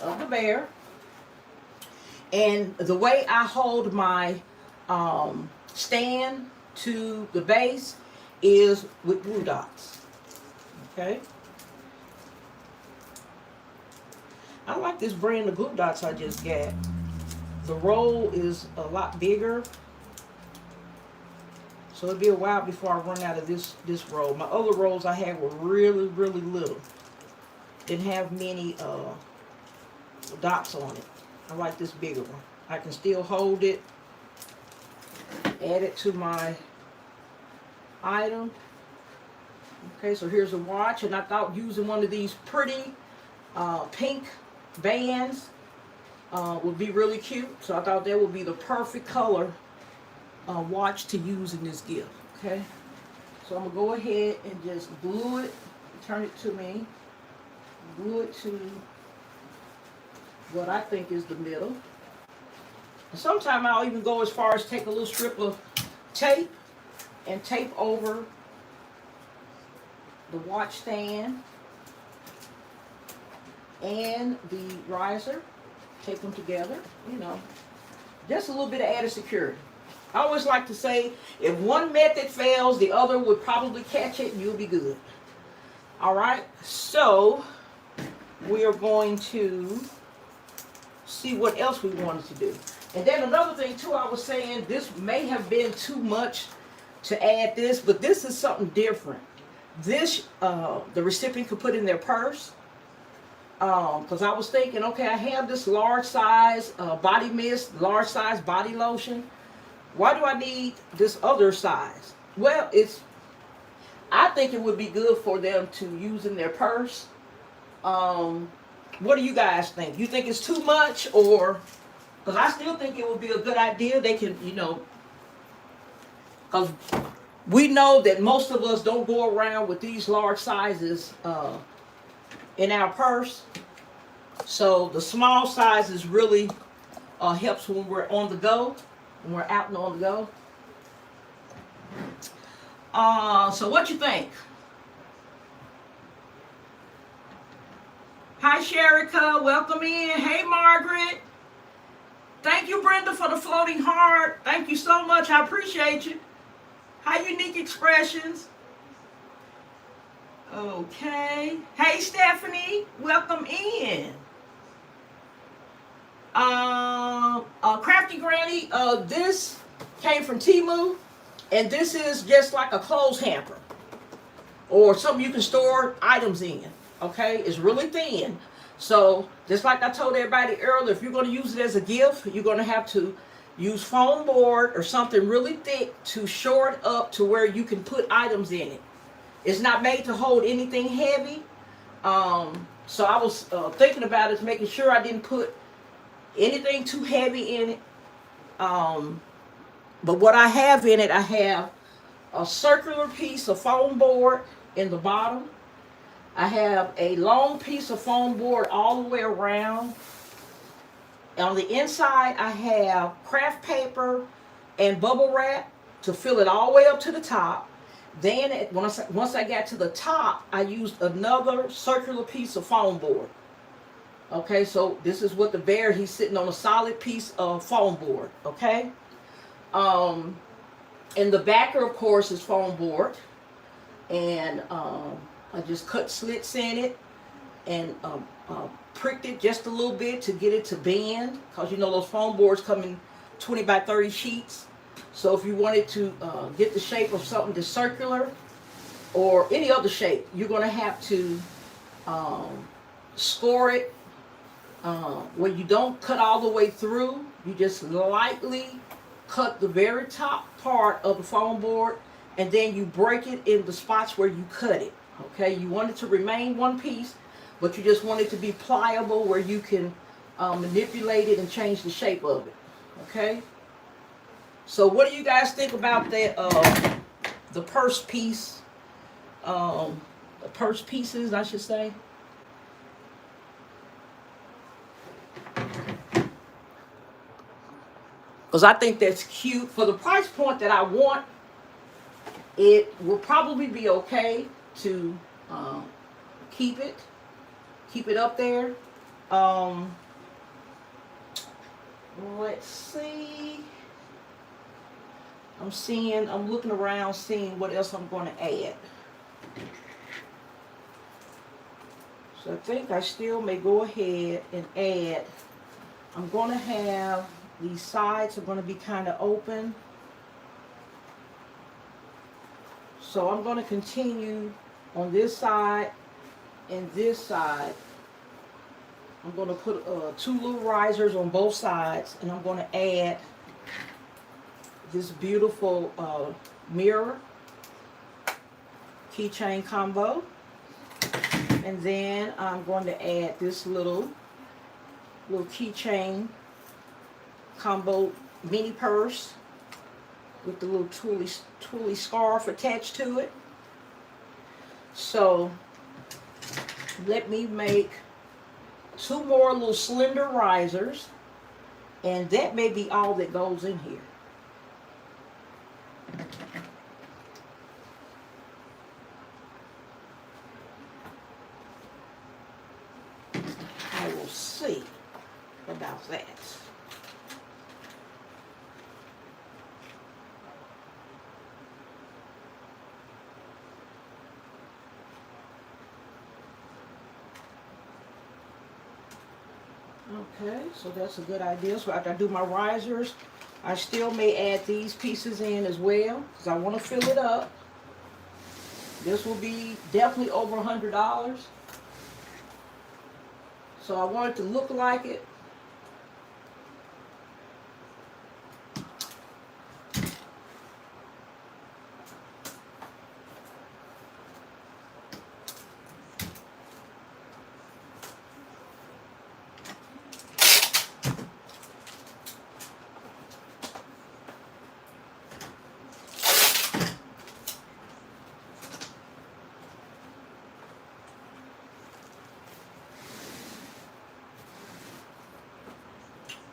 of the bear. And the way I hold my stand to the base is with glue dots. Okay. I like this brand of glue dots I just got. The roll is a lot bigger, so it'll be a while before I run out of this roll. My other rolls I had were really, really little. Didn't have many dots on it. I like this bigger one. I can still hold it, add it to my item. Okay, so here's a watch, and I thought using one of these pretty pink bands would be really cute. So I thought that would be the perfect color watch to use in this gift. Okay, so I'm gonna go ahead and just glue it, turn it to me, glue it to what I think is the middle. And sometimes I'll even go as far as take a little strip of tape and tape over the watch stand and the riser. Tape them together, you know, just a little bit of added security. I always like to say, if one method fails, the other would probably catch it and you'll be good. All right, so we are going to see what else we wanted to do. And then another thing too, I was saying this may have been too much to add this, but this is something different. This, the recipient could put in their purse. Because I was thinking, okay, I have this large size body mist, large size body lotion. Why do I need this other size? Well, I think it would be good for them to use in their purse. What do you guys think? You think it's too much, or, because I still think it would be a good idea. They can, you know, because we know that most of us don't go around with these large sizes in our purse. So the small sizes really helps when we're on the go, when we're out and on the go. So what you think? Hi Sherika, welcome in. Hey Margaret. Thank you, Brenda, for the floating heart. Thank you so much. I appreciate you. Hi, Unique Expressions. Okay. Hey, Stephanie. Welcome in. Crafty Granny, this came from Temu, and this is just like a clothes hamper or something you can store items in. Okay, it's really thin. So just like I told everybody earlier, if you're going to use it as a gift, you're going to have to use foam board or something really thick to shore it up to where you can put items in it. It's not made to hold anything heavy. So I was thinking about it, making sure I didn't put anything too heavy in it. But what I have in it, I have a circular piece of foam board in the bottom. I have a long piece of foam board all the way around. On the inside, I have craft paper and bubble wrap to fill it all the way up to the top. Then once I got to the top, I used another circular piece of foam board. Okay, so this is what the bear, he's sitting on a solid piece of foam board. Okay. And the backer, of course, is foam board. And I just cut slits in it and pricked it just a little bit to get it to bend, because you know those foam boards come in 20 by 30 sheets. So if you wanted to get the shape of something that's circular or any other shape, you're going to have to score it where you don't cut all the way through. You just lightly cut the very top part of the foam board, and then you break it in the spots where you cut it. Okay, you want it to remain one piece, but you just want it to be pliable where you can manipulate it and change the shape of it. Okay, so what do you guys think about that? The purse piece, the purse pieces, I should say. Because I think that's cute. For the price point that I want, it will probably be okay to keep it up there. Let's see. I'm looking around, seeing what else I'm going to add. So I think I still may go ahead and add. I'm going to have these sides are going to be kind of open. So I'm going to continue on this side and this side. I'm going to put 2 little risers on both sides, and I'm going to add this beautiful mirror keychain combo. And then I'm going to add this little keychain combo mini purse with the little twirly scarf attached to it. So let me make 2 more little slender risers, and that may be all that goes in here. I will see about that. Okay, so that's a good idea. So after I do my risers, I still may add these pieces in as well, because I want to fill it up. This will be definitely over $100. So I want it to look like it.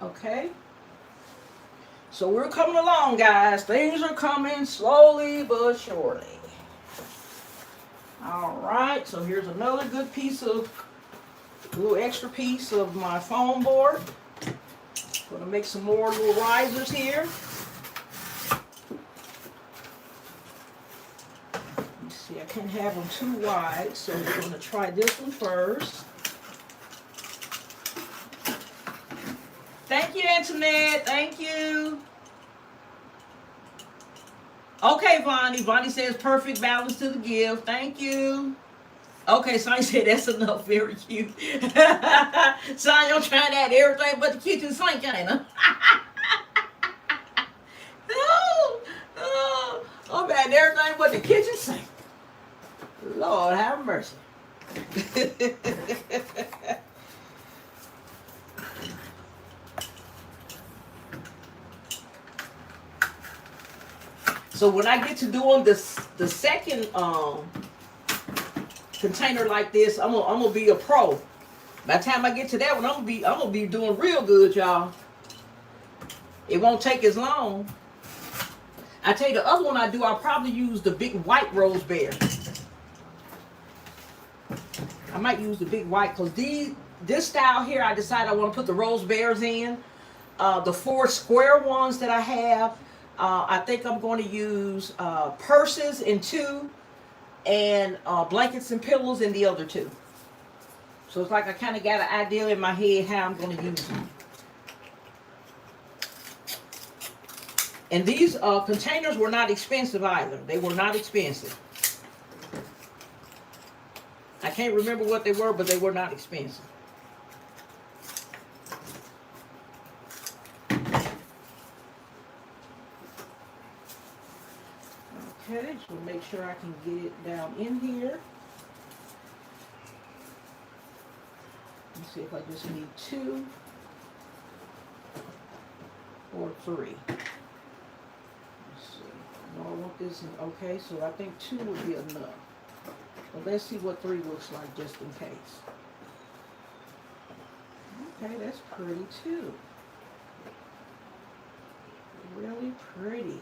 Okay, so we're coming along, guys. Things are coming slowly but surely. All right, so here's another good piece of, a little extra piece of my foam board. Gonna make some more little risers here. Let's see, I can't have them too wide, so we're gonna try this one first. Thank you, Antoinette. Thank you. Okay, Vonnie. Vonnie says perfect balance to the gift. Thank you. Okay, Sonny said that's enough. Very cute. Sonny, I'm trying to add everything but the kitchen sink, ain't I? Oh, I'm adding everything but the kitchen sink. Lord have mercy. So when I get to doing this, the second container like this, I'm gonna be a pro. By the time I get to that one, I'm gonna be doing real good, y'all. It won't take as long. I tell you, the other one I do, I'll probably use the big white rose bear. I might use the big white because this style here, I decided I want to put the rose bears in. The 4 square ones that I have, I think I'm going to use purses in 2 and blankets and pillows in the other 2. So it's like I kind of got an idea in my head how I'm going to use them. And these containers were not expensive either. They were not expensive. I can't remember what they were, but they were not expensive. Okay, so make sure I can get it down in here. Let's see if I just need 2 or 3. Let's see. No, I want this in, okay, so I think 2 would be enough. But let's see what 3 looks like just in case. Okay, that's pretty too. Really pretty.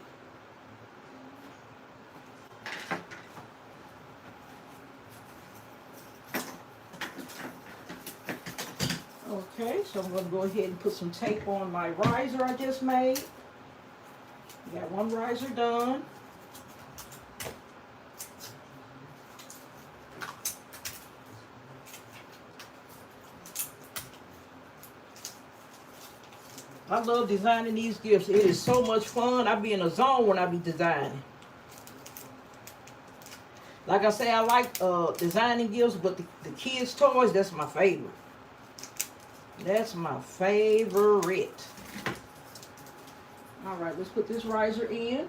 Okay, so I'm going to go ahead and put some tape on my riser I just made. Got one riser done. I love designing these gifts. It is so much fun. I be in a zone when I be designing. Like I say, I like designing gifts, but the kids' toys, that's my favorite. That's my favorite. All right, let's put this riser in.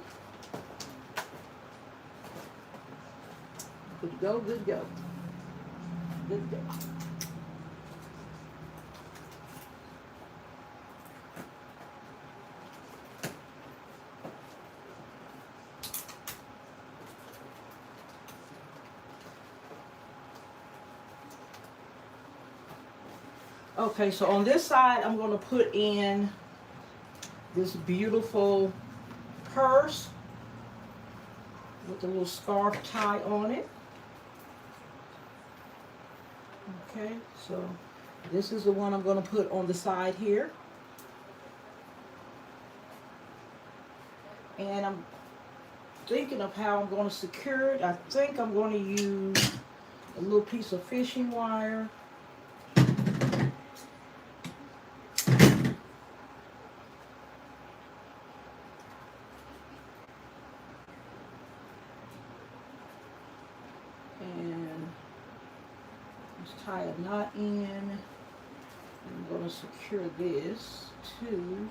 Good to go, good to go. Good to go. Okay, so on this side, I'm going to put in this beautiful purse with a little scarf tie on it. Okay, so this is the one I'm going to put on the side here. And I'm thinking of how I'm going to secure it. I think I'm going to use a little piece of fishing wire. Tie a knot in. I'm going to secure this to,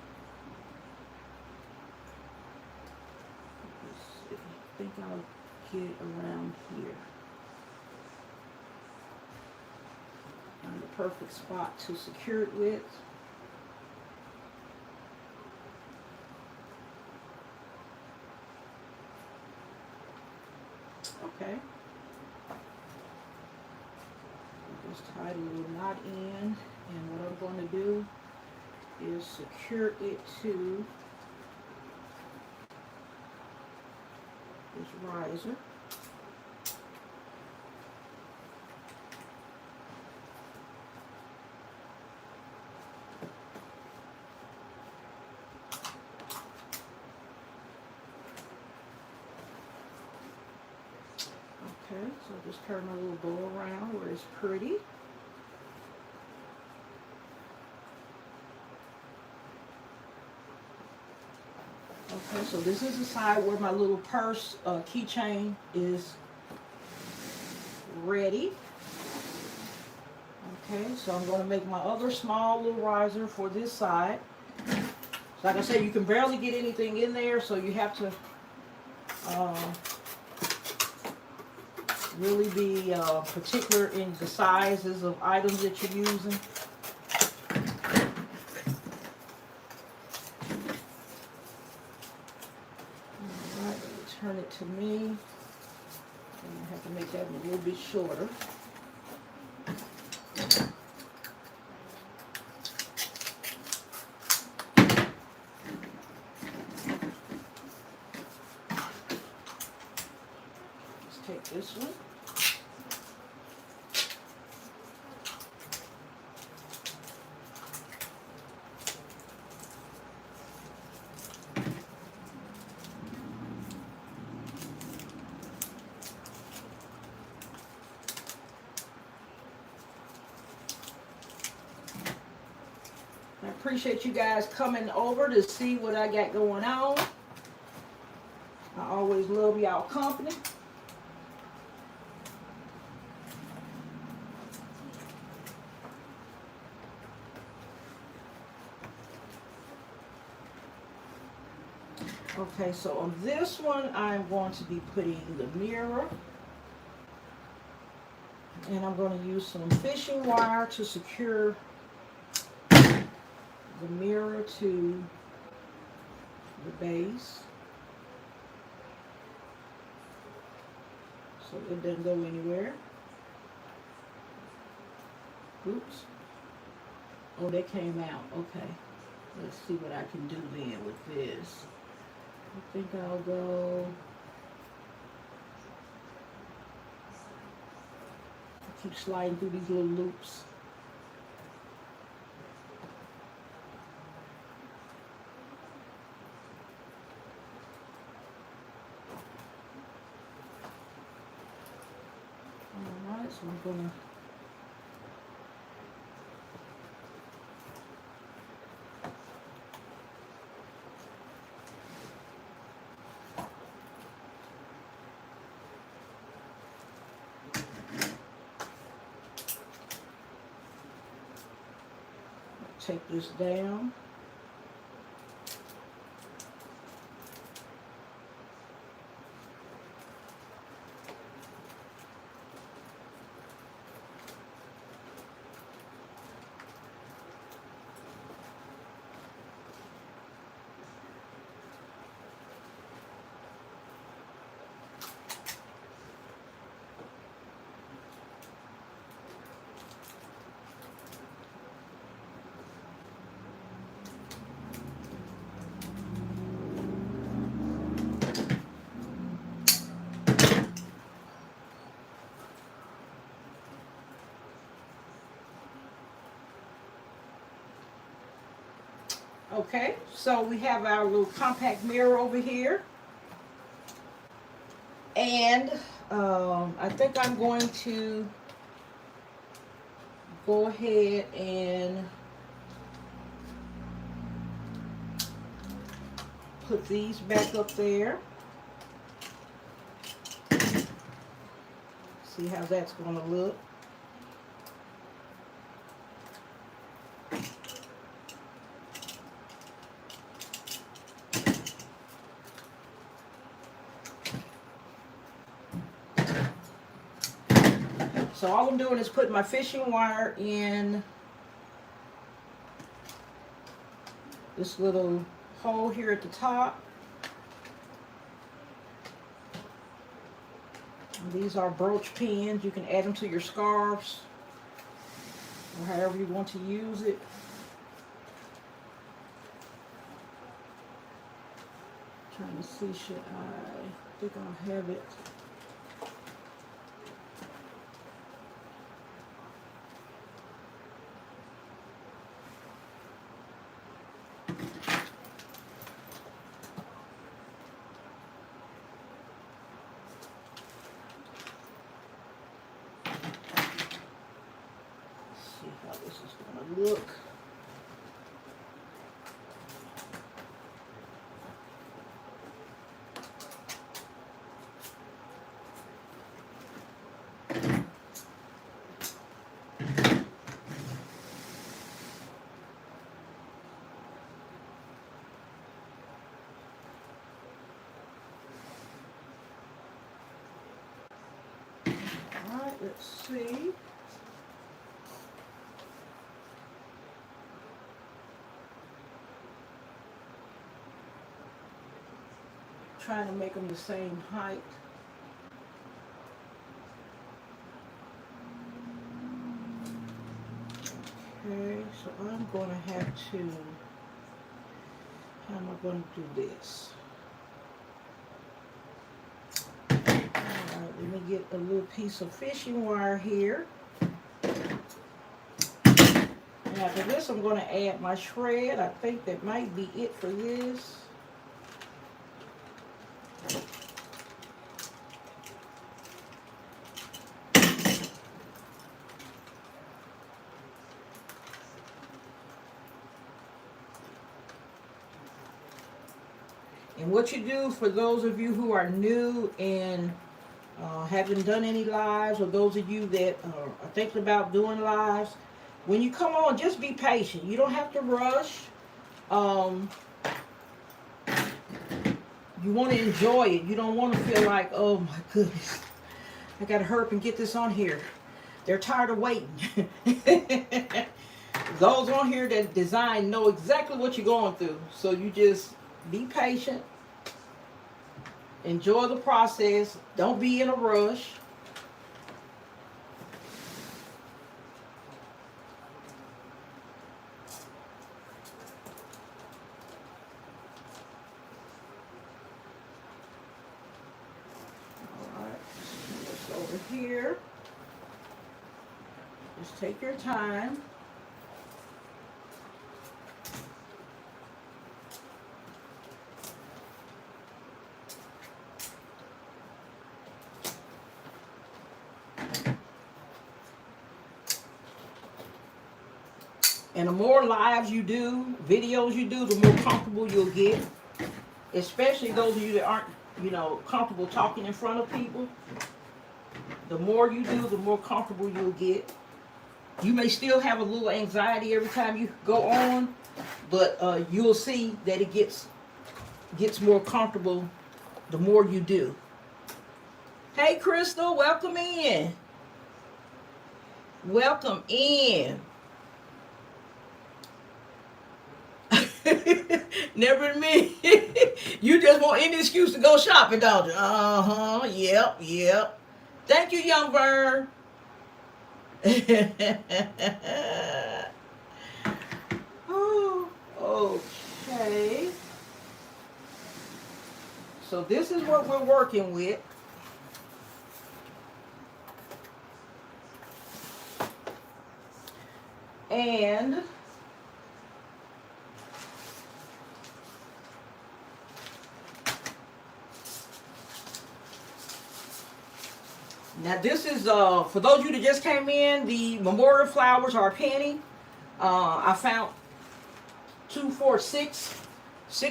let's see, I think I'll get it around here. Find the perfect spot to secure it with. Okay. Just tie a little knot in, and what I'm going to do is secure it to this riser. Okay, so just turn my little bow around where it's pretty. Okay, so this is the side where my little purse keychain is ready. Okay, so I'm going to make my other small little riser for this side. So like I said, you can barely get anything in there, so you have to really be particular in the sizes of items that you're using. Alright, let me turn it to me. And I have to make that a little bit shorter. Let's take this one. I appreciate you guys coming over to see what I got going on. I always love y'all company. Okay, so on this one, I'm going to be putting the mirror. And I'm going to use some fishing wire to secure the mirror to the base, so it doesn't go anywhere. Oops. Oh, that came out. Okay. Let's see what I can do then with this. I think I'll go... I keep sliding through these little loops. Alright, so I'm gonna take this down. Okay, so we have our little compact mirror over here. And I think I'm going to go ahead and put these back up there. See how that's going to look. So all I'm doing is putting my fishing wire in this little hole here at the top. And these are brooch pins. You can add them to your scarves or however you want to use it. Trying to see, should I think I'll have it. All right, let's see. Trying to make them the same height. Okay, so I'm going to have to, how am I going to do this? Alright, let me get a little piece of fishing wire here. And after this, I'm going to add my shred. I think that might be it for this. And what you do, for those of you who are new and haven't done any lives, or those of you that are thinking about doing lives, when you come on, just be patient. You don't have to rush. You want to enjoy it. You don't want to feel like, oh my goodness, I got to hurry up and get this on here. They're tired of waiting. Those on here that design know exactly what you're going through. So you just be patient. Enjoy the process. Don't be in a rush. All right, this over here. Just take your time. And the more lives you do, videos you do, the more comfortable you'll get. Especially those of you that aren't, comfortable talking in front of people. The more you do, the more comfortable you'll get. You may still have a little anxiety every time you go on, but you'll see that it gets more comfortable the more you do. Hey, Crystal, welcome in. Welcome in. Never me. You just want any excuse to go shopping, don't you? Uh-huh. Yep. Thank you, young Vern. Oh, okay. So this is what we're working with. And now this is, for those of you that just came in, the memorial flowers are a penny. I found 2, 4, 6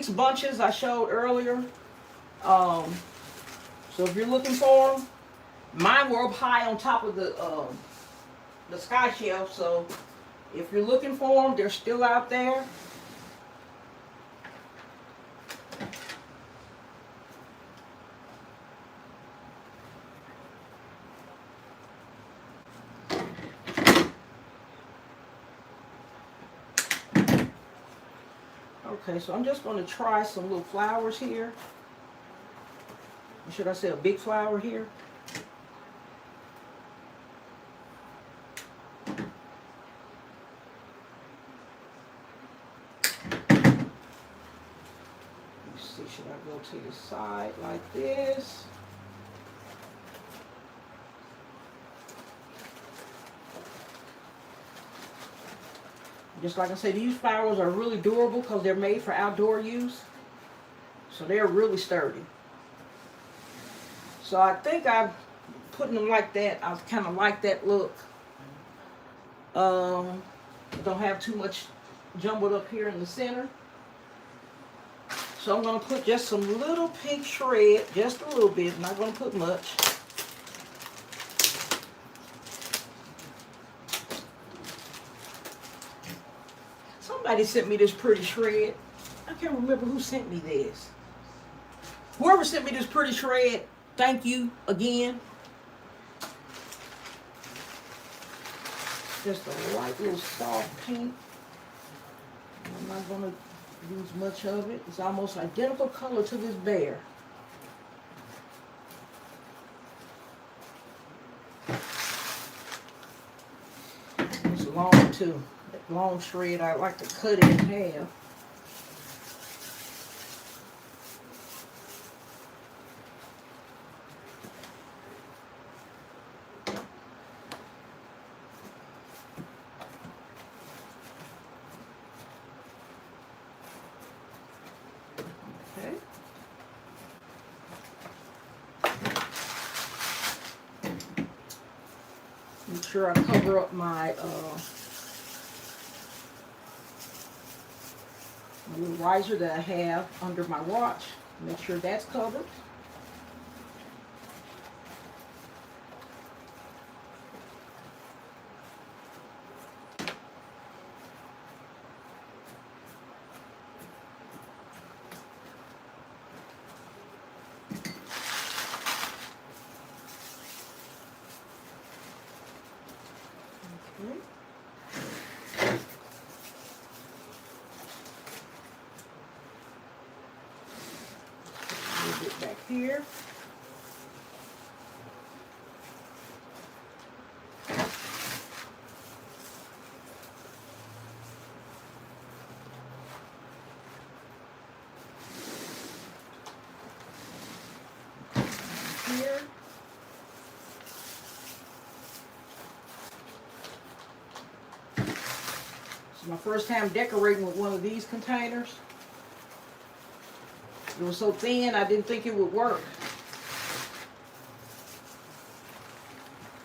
bunches I showed earlier. So if you're looking for them, mine were up high on top of the sky shelf. So if you're looking for them, they're still out there. Okay, so I'm just going to try some little flowers here. Or should I say a big flower here? Let's see, should I go to the side like this? Just like I said, these flowers are really durable because they're made for outdoor use. So they're really sturdy. So I think I'm putting them like that. I kind of like that look. Don't have too much jumbled up here in the center. So I'm going to put just some little pink shred, just a little bit. I'm not going to put much. Somebody sent me this pretty shred. I can't remember who sent me this. Whoever sent me this pretty shred, thank you again. just a light little soft pink. I'm not going to use much of it. It's almost identical color to this bear. It's long too. That long shred, I like to cut it in half. Okay. Make sure I cover up my little riser that I have under my watch. Make sure that's covered. Get back here. Here. This is my first time decorating with one of these containers. It was so thin, I didn't think it would work.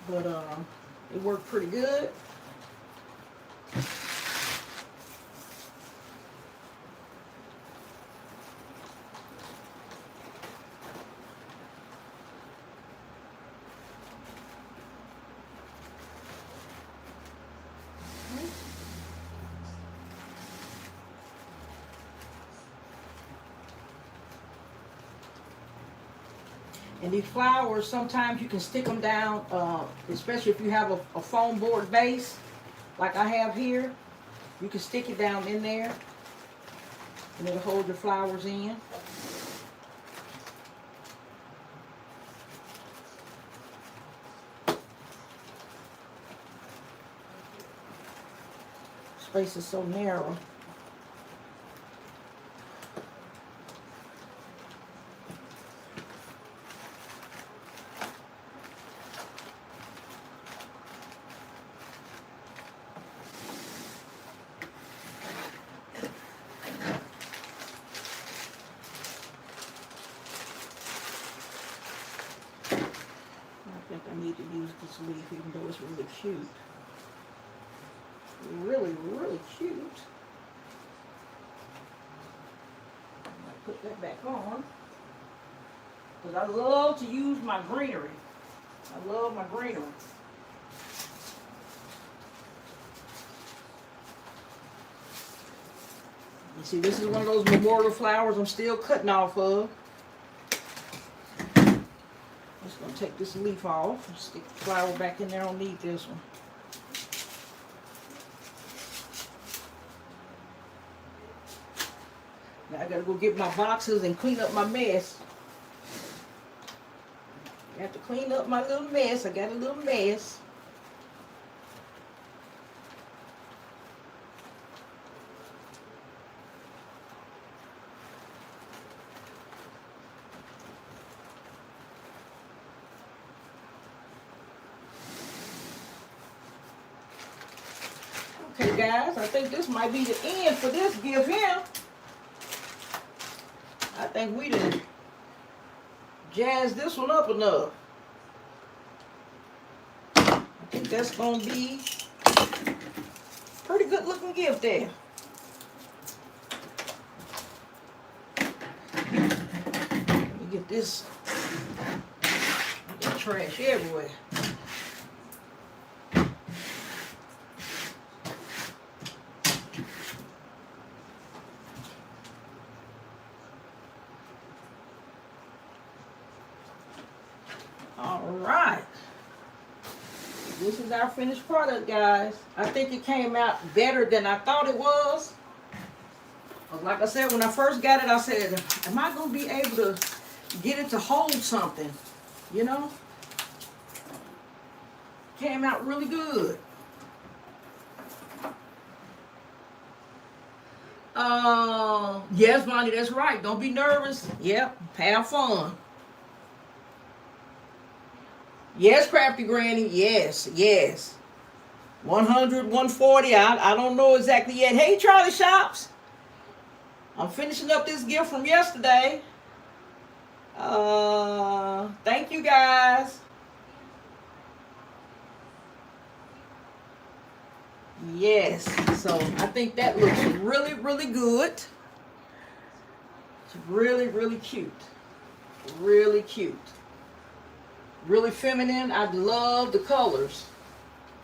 But it worked pretty good. And these flowers, sometimes you can stick them down, especially if you have a foam board base, like I have here. You can stick it down in there, and it'll hold your flowers in. Space is so narrow. I need to use this leaf, even though it's really cute. Really, really cute. I'll put that back on. Because I love to use my greenery. I love my greenery. You see, this is one of those memorial flowers I'm still cutting off of. Just gonna take this leaf off and stick the flower back in there. I don't need this one. Now I gotta go get my boxes and clean up my mess. I have to clean up my little mess. I got a little mess. Okay, guys, I think this might be the end for this gift here. I think we done jazzed this one up enough. I think that's going to be a pretty good looking gift there. Let me get this. I got trash everywhere. This is our finished product, guys. I think it came out better than I thought it was. Like I said, when I first got it, I said, am I going to be able to get it to hold something? You know? Came out really good. Yes, Bonnie, that's right. Don't be nervous. Yep, have fun. Yes, Crafty Granny. Yes, yes. 100, 140. I don't know exactly yet. Hey, Charlie Shops. I'm finishing up this gift from yesterday. Thank you, guys. Yes, so I think that looks really, really good. It's really, really cute. Really cute. Really feminine. I love the colors.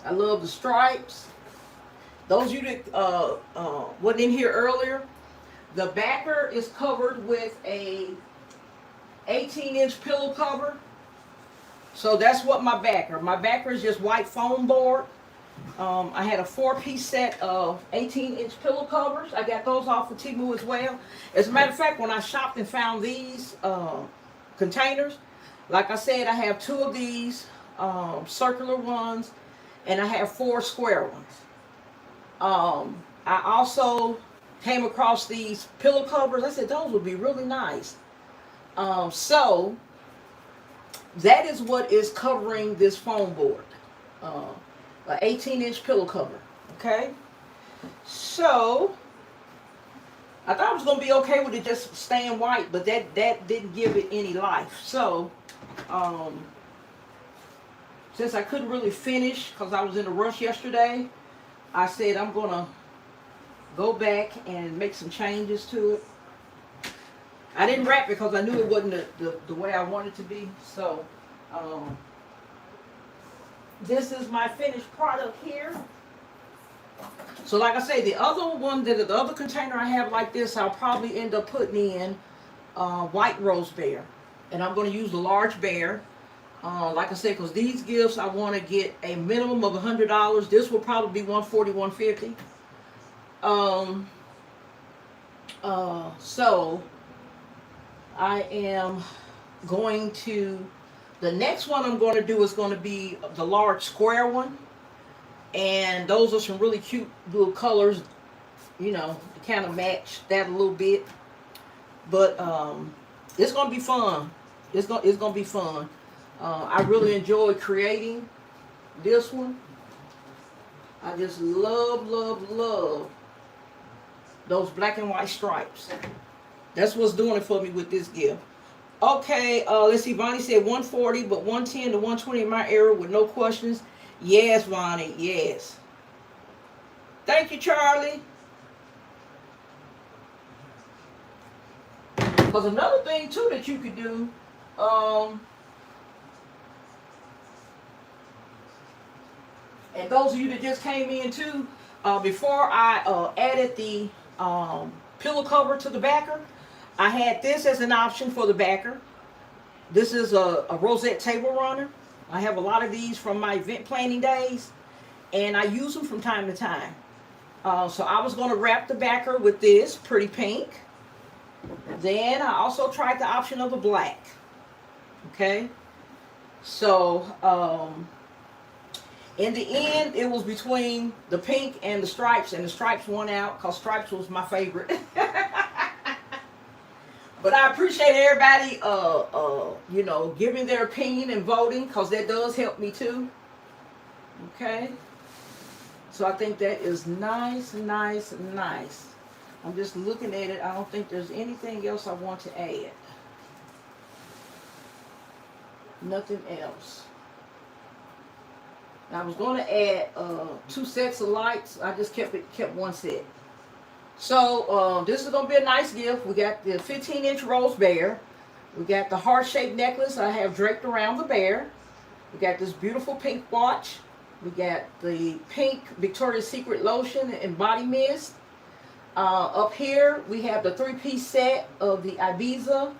I love the stripes. Those of you that wasn't in here earlier, the backer is covered with a 18-inch pillow cover. So that's what my backer is just white foam board. I had a 4-piece set of 18-inch pillow covers. I got those off of Temu as well. As a matter of fact, when I shopped and found these containers, like I said, I have 2 of these circular ones, and I have 4 square ones. I also came across these pillow covers. I said those would be really nice. So that is what is covering this foam board. An 18-inch pillow cover. Okay? So I thought it was going to be okay with it just staying white, but that didn't give it any life. So since I couldn't really finish because I was in a rush yesterday, I said I'm going to go back and make some changes to it. I didn't wrap it because I knew it wasn't the way I wanted it to be. So this is my finished product here. So like I say, the other container I have like this, I'll probably end up putting in white rose bear. And I'm going to use the large bear. Like I said, because these gifts, I want to get a minimum of $100. This will probably be $140, $150. So I am going to, the next one I'm going to do is going to be the large square one. And those are some really cute little colors, you know, to kind of match that a little bit. But it's going to be fun. It's going to be fun. I really enjoyed creating this one. I just love those black and white stripes. That's what's doing it for me with this gift. Okay, let's see. Bonnie said 140, but 110 to 120 in my area with no questions. Yes, Bonnie, yes. Thank you, Charlie. Because another thing, too, that you could do, and those of you that just came in, too, before I added the pillow cover to the backer, I had this as an option for the backer. This is a rosette table runner. I have a lot of these from my event planning days, and I use them from time to time. So I was going to wrap the backer with this pretty pink. Then I also tried the option of the black. Okay. So in the end, it was between the pink and the stripes won out because stripes was my favorite. But I appreciate everybody, you know, giving their opinion and voting, because that does help me too. Okay. So I think that is nice. I'm just looking at it. I don't think there's anything else I want to add. Nothing else. I was going to add 2 sets of lights. I just kept one set. So this is going to be a nice gift. We got the 15-inch rose bear. We got the heart-shaped necklace I have draped around the bear. We got this beautiful pink watch. We got the pink Victoria's Secret lotion and body mist. Up here we have the 3-piece set of the Ibiza,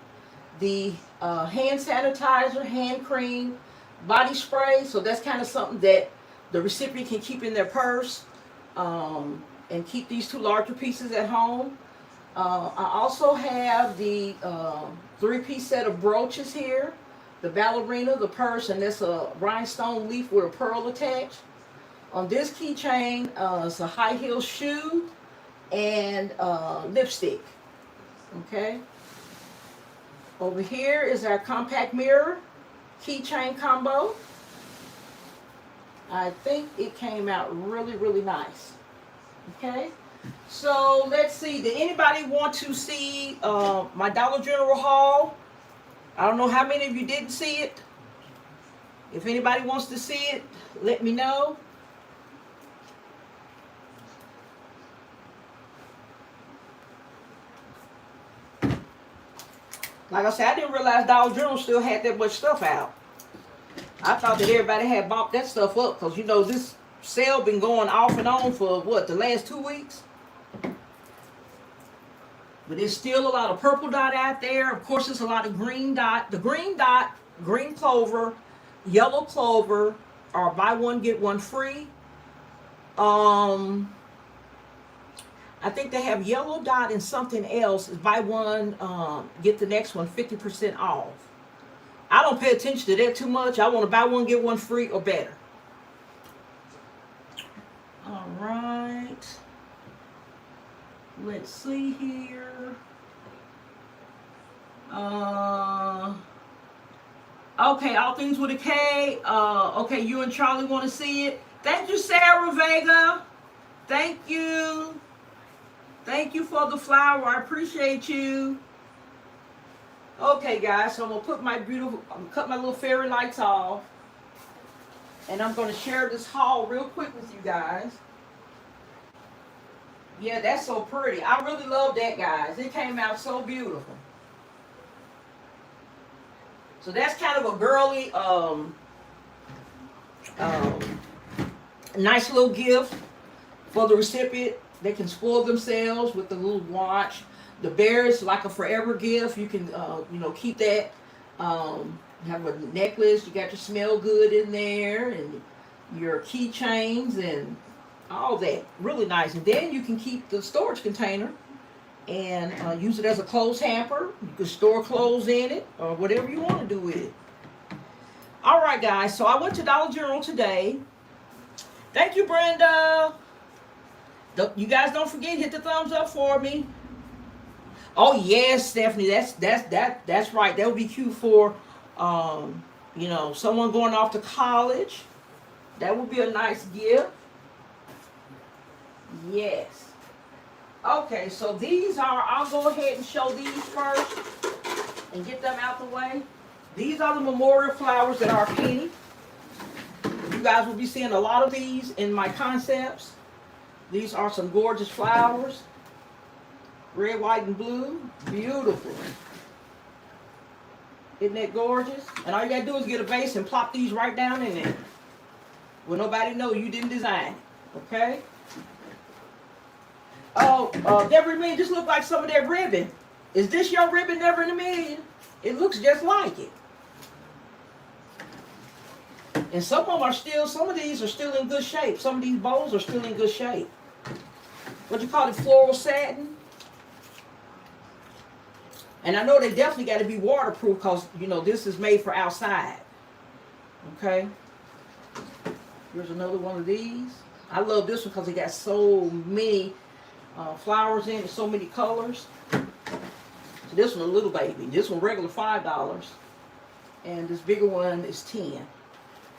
the hand sanitizer, hand cream, body spray. So that's kind of something that the recipient can keep in their purse, and keep these 2 larger pieces at home. I also have the 3-piece set of brooches here. The ballerina, the purse, and this a rhinestone leaf with a pearl attached. On this keychain, it's a high heel shoe and lipstick. Okay. Over here is our compact mirror keychain combo. I think it came out really, really nice. Okay. So let's see. Did anybody want to see my Dollar General haul? I don't know how many of you didn't see it. If anybody wants to see it, let me know. Like I said, I didn't realize Dollar General still had that much stuff out. I thought that everybody had bought that stuff up because, you know, this sale been going off and on for, what, the last 2 weeks? But there's still a lot of purple dot out there. Of course, there's a lot of green dot. The green dot, green clover, yellow clover are buy one, get one free. I think they have yellow dot and something else. Buy one, get the next one 50% off. I don't pay attention to that too much. I want to buy one, get one free or better. All right. Let's see here. Okay, all things with a K. Okay, you and Charlie want to see it. Thank you, Sarah Vega. Thank you. Thank you for the flower. I appreciate you. Okay, guys, so I'm gonna put my cut my little fairy lights off, and I'm gonna share this haul real quick with you guys. Yeah, that's so pretty. I really love that, guys. It came out so beautiful. So that's kind of a girly, nice little gift for the recipient. They can spoil themselves with the little watch. The bear is like a forever gift. You can, you know, keep that. Have a necklace. You got your smell good in there, and your keychains and all that. Really nice. And then you can keep the storage container and use it as a clothes hamper. You can store clothes in it or whatever you want to do with it. All right, guys. So I went to Dollar General today. Thank you, Brenda. You guys don't forget, hit the thumbs up for me. Oh yes, Stephanie, that's right. That would be cute for you know, someone going off to college. That would be a nice gift. Yes. Okay, so these are, I'll go ahead and show these first and get them out the way. These are the memorial flowers that are penny. You guys will be seeing a lot of these in my concepts. These are some gorgeous flowers. Red, white, and blue. Beautiful. Isn't that gorgeous? And all you gotta do is get a vase and plop these right down in there. Well, nobody know you didn't design it. Okay? Oh, Never in a Million, just look like some of that ribbon. Is this your ribbon, Never in a Million? It looks just like it. And some of them are still, some of these are still in good shape. Some of these bowls are still in good shape. What you call it, floral satin? And I know they definitely got to be waterproof because, you know, this is made for outside. Okay. Here's another one of these. I love this one because it got so many flowers in it, so many colors. So this one a little baby. This one regular $5. And this bigger one is $10.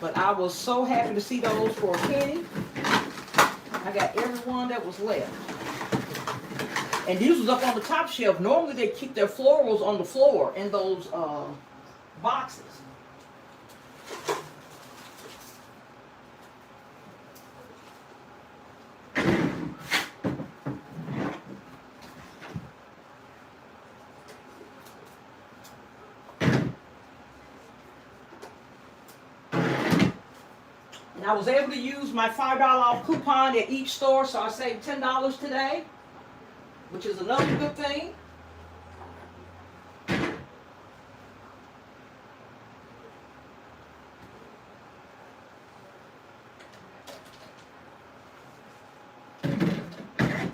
But I was so happy to see those for a penny. I got every one that was left. And these was up on the top shelf. Normally they keep their florals on the floor in those boxes. And I was able to use my $5 off coupon at each store, so I saved $10 today, which is another good thing.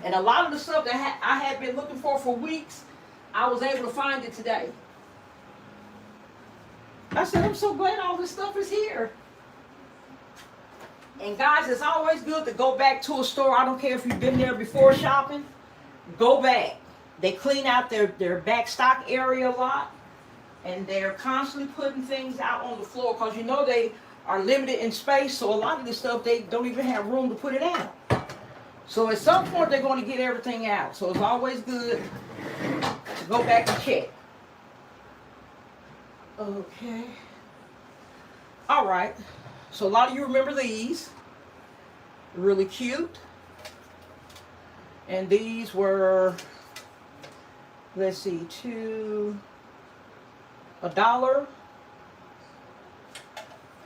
And a lot of the stuff that I had been looking for weeks, I was able to find it today. I said, I'm so glad all this stuff is here. And guys, it's always good to go back to a store. I don't care if you've been there before shopping. Go back. They clean out their back stock area a lot. And they're constantly putting things out on the floor because you know they are limited in space. So a lot of this stuff, they don't even have room to put it out. So at some point, they're going to get everything out. So it's always good to go back and check. Okay. All right. So a lot of you remember these. Really cute. And these were, let's see, $1.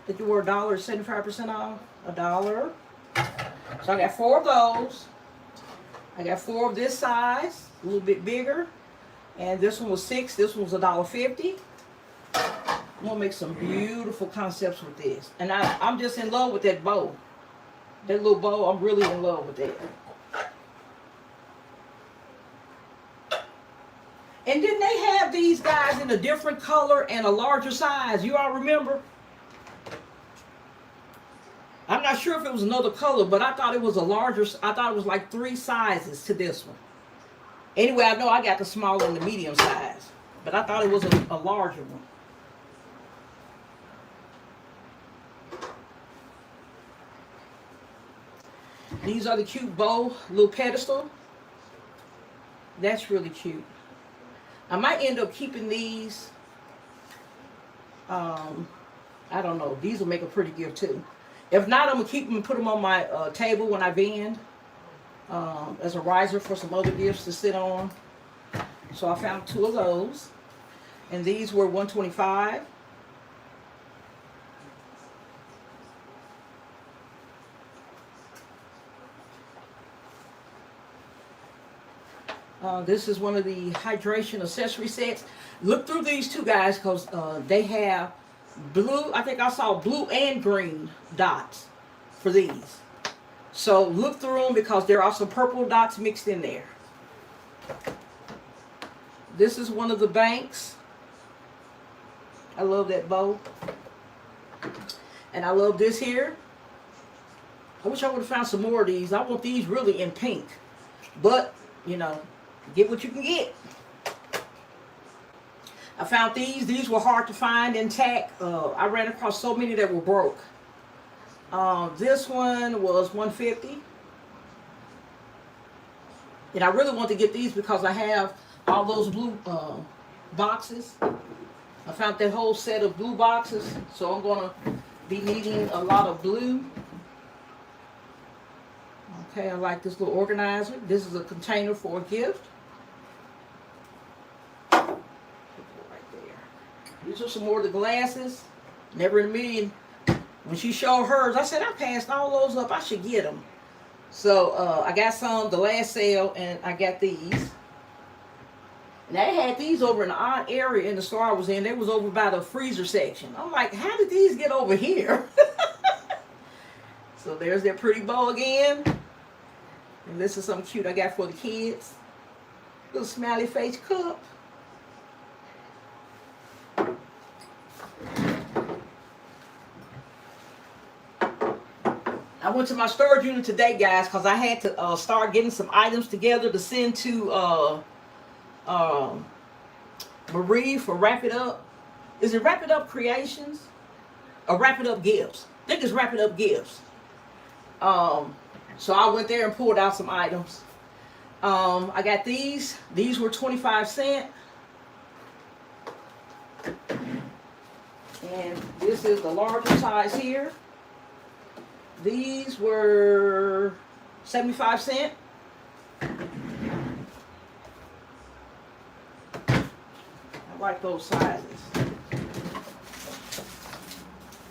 Did you were $1, 75% off? $1. So I got 4 of those. I got 4 of this size, a little bit bigger. And this one was $6. This one was $1.50. I'm gonna make some beautiful concepts with this. And I'm just in love with that bow. That little bow, I'm really in love with that. And didn't they have these guys in a different color and a larger size? You all remember? I'm not sure if it was another color, but I thought it was a larger, I thought it was like 3 sizes to this one. Anyway, I know I got the small and the medium size, but I thought it was a larger one. These are the cute bow, little pedestal. That's really cute. I might end up keeping these. I don't know. These will make a pretty gift too. If not, I'm going to keep them and put them on my table when I vend. As a riser for some other gifts to sit on. So I found 2 of those. And these were $1.25. This is one of the hydration accessory sets. Look through these 2 guys because they have blue. I think I saw blue and green dots for these. So look through them because there are some purple dots mixed in there. This is one of the banks. I love that bow. And I love this here. I wish I would have found some more of these. I want these really in pink. But, you know, get what you can get. I found these. These were hard to find intact. I ran across so many that were broke. This one was $1.50. And I really want to get these because I have all those blue boxes. I found that whole set of blue boxes. So I'm going to be needing a lot of blue. Okay, I like this little organizer. This is a container for a gift. Right there. These are some more of the glasses. Never in a million. When she showed hers, I said, I passed all those up. I should get them. So I got some the last sale, and I got these. And they had these over in an odd area in the store I was in. They was over by the freezer section. I'm like, how did these get over here? So there's that pretty bow again. And this is something cute I got for the kids. Little smiley face cup. I went to my storage unit today, guys, because I had to start getting some items together to send to Marie for Wrap It Up. Is it Wrap It Up Creations? Or Wrap It Up Gifts? I think it's Wrap It Up Gifts. So I went there and pulled out some items. I got these. These were 25 cents. And this is the larger size here. These were 75 cents. I like those sizes.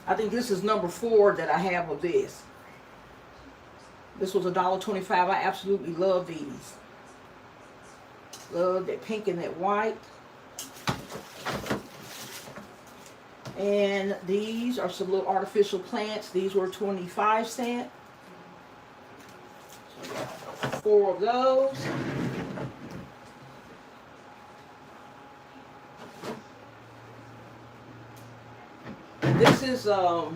I think this is number 4 that I have of this. This was $1.25. I absolutely love these. Love that pink and that white. And these are some little artificial plants. These were 25 cents. So 4 of those. This is a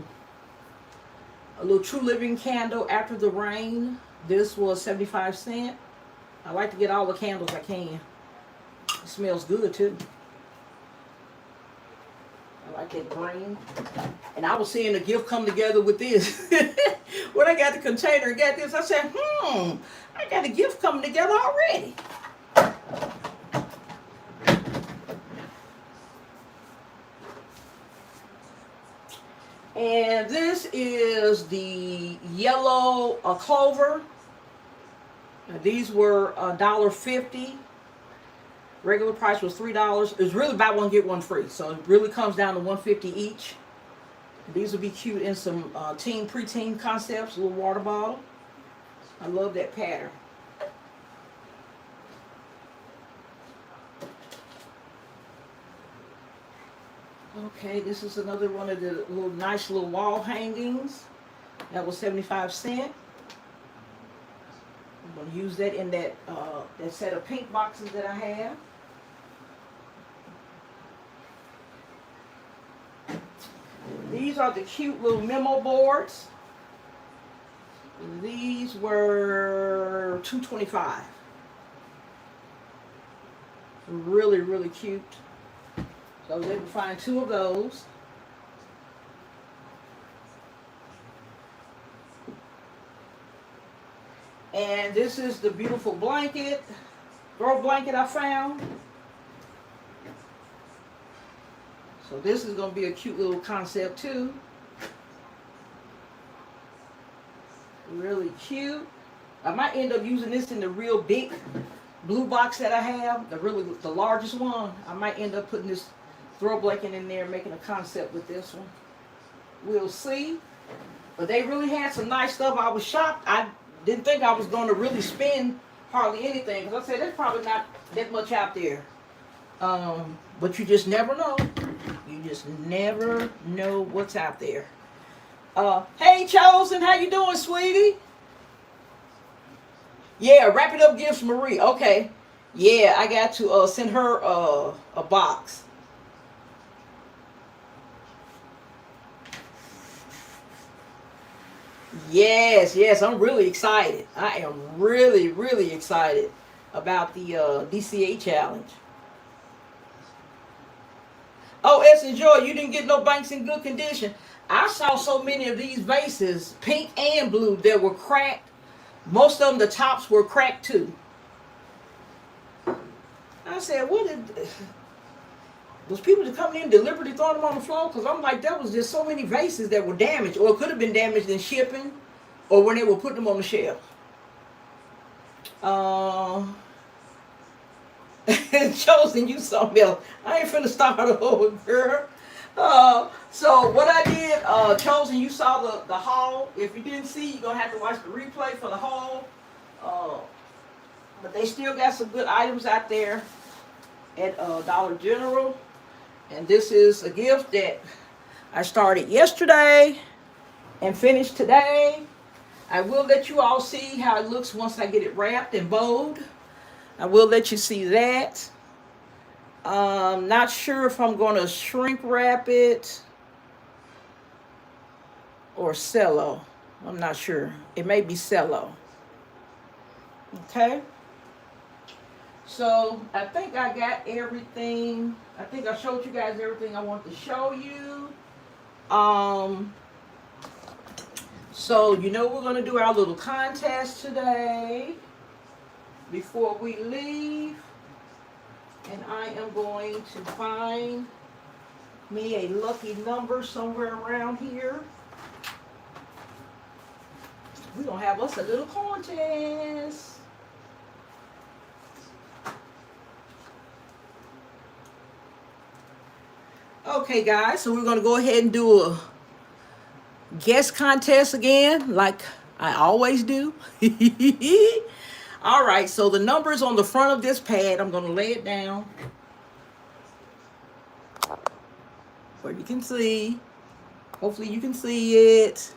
little True Living candle after the rain. This was 75 cents. I like to get all the candles I can. It smells good too. I like that green. And I was seeing the gift come together with this. When I got the container and got this, I said, I got a gift coming together already. And this is the yellow clover. Now, these were $1.50. Regular price was $3. It's really buy one get one free, so it really comes down to $1.50 each. These will be cute in some preteen concepts. A little water bottle. I love that pattern. Okay, this is another one of the nice little wall hangings. That was 75 cents. I'm going to use that in that set of pink boxes that I have. These are the cute little memo boards. These were $2.25. Really, really cute. So I was able to find 2 of those. And this is the beautiful blanket, throw blanket I found. So this is going to be a cute little concept too. Really cute. I might end up using this in the real big blue box that I have, the largest one. I might end up putting this throw blanket in there, making a concept with this one. We'll see. But they really had some nice stuff. I was shocked. I didn't think I was going to really spend hardly anything, because I said there's probably not that much out there. But you just never know. You just never know what's out there. Hey Chosen, how you doing, sweetie? Yeah, wrap it up gifts, Marie. Okay. Yeah, I got to send her a box. Yes, I'm really excited. I am really, really excited about the DCA challenge. Oh, Essence Joy, you didn't get no banks in good condition. I saw so many of these vases, pink and blue, that were cracked. Most of them, the tops were cracked too. I said, what did... Those people that come in deliberately throwing them on the floor? Because I'm like, that was just so many vases that were damaged, or it could have been damaged in shipping, or when they were putting them on the shelf. Chosen, you something else. I ain't finna start over, girl. So what I did, Chosen, you saw the haul. If you didn't see, you're gonna have to watch the replay for the haul. But they still got some good items out there at Dollar General. And this is a gift that I started yesterday and finished today. I will let you all see how it looks once I get it wrapped and bowed. I will let you see that. Not sure if I'm going to shrink wrap it or cello. I'm not sure. It may be cello. Okay. So I think I got everything. I think I showed you guys everything I want to show you. So you know we're going to do our little contest today before we leave. And I am going to find me a lucky number somewhere around here. We're going to have us a little contest. Okay, guys, so we're going to go ahead and do a guess contest again, like I always do. All right, so the numbers on the front of this pad, I'm going to lay it down where you can see. Hopefully you can see it.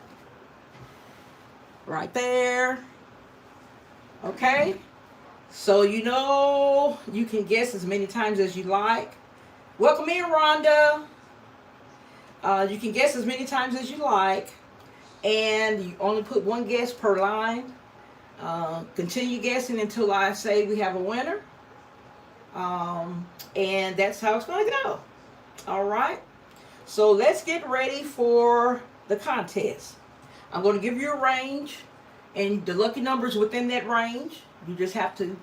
Right there. Okay? So you know you can guess as many times as you like. Welcome in, Rhonda. You can guess as many times as you like. And you only put one guess per line. Continue guessing until I say we have a winner. And that's how it's going to go. All right. So let's get ready for the contest. I'm going to give you a range, and the lucky numbers within that range. You just have to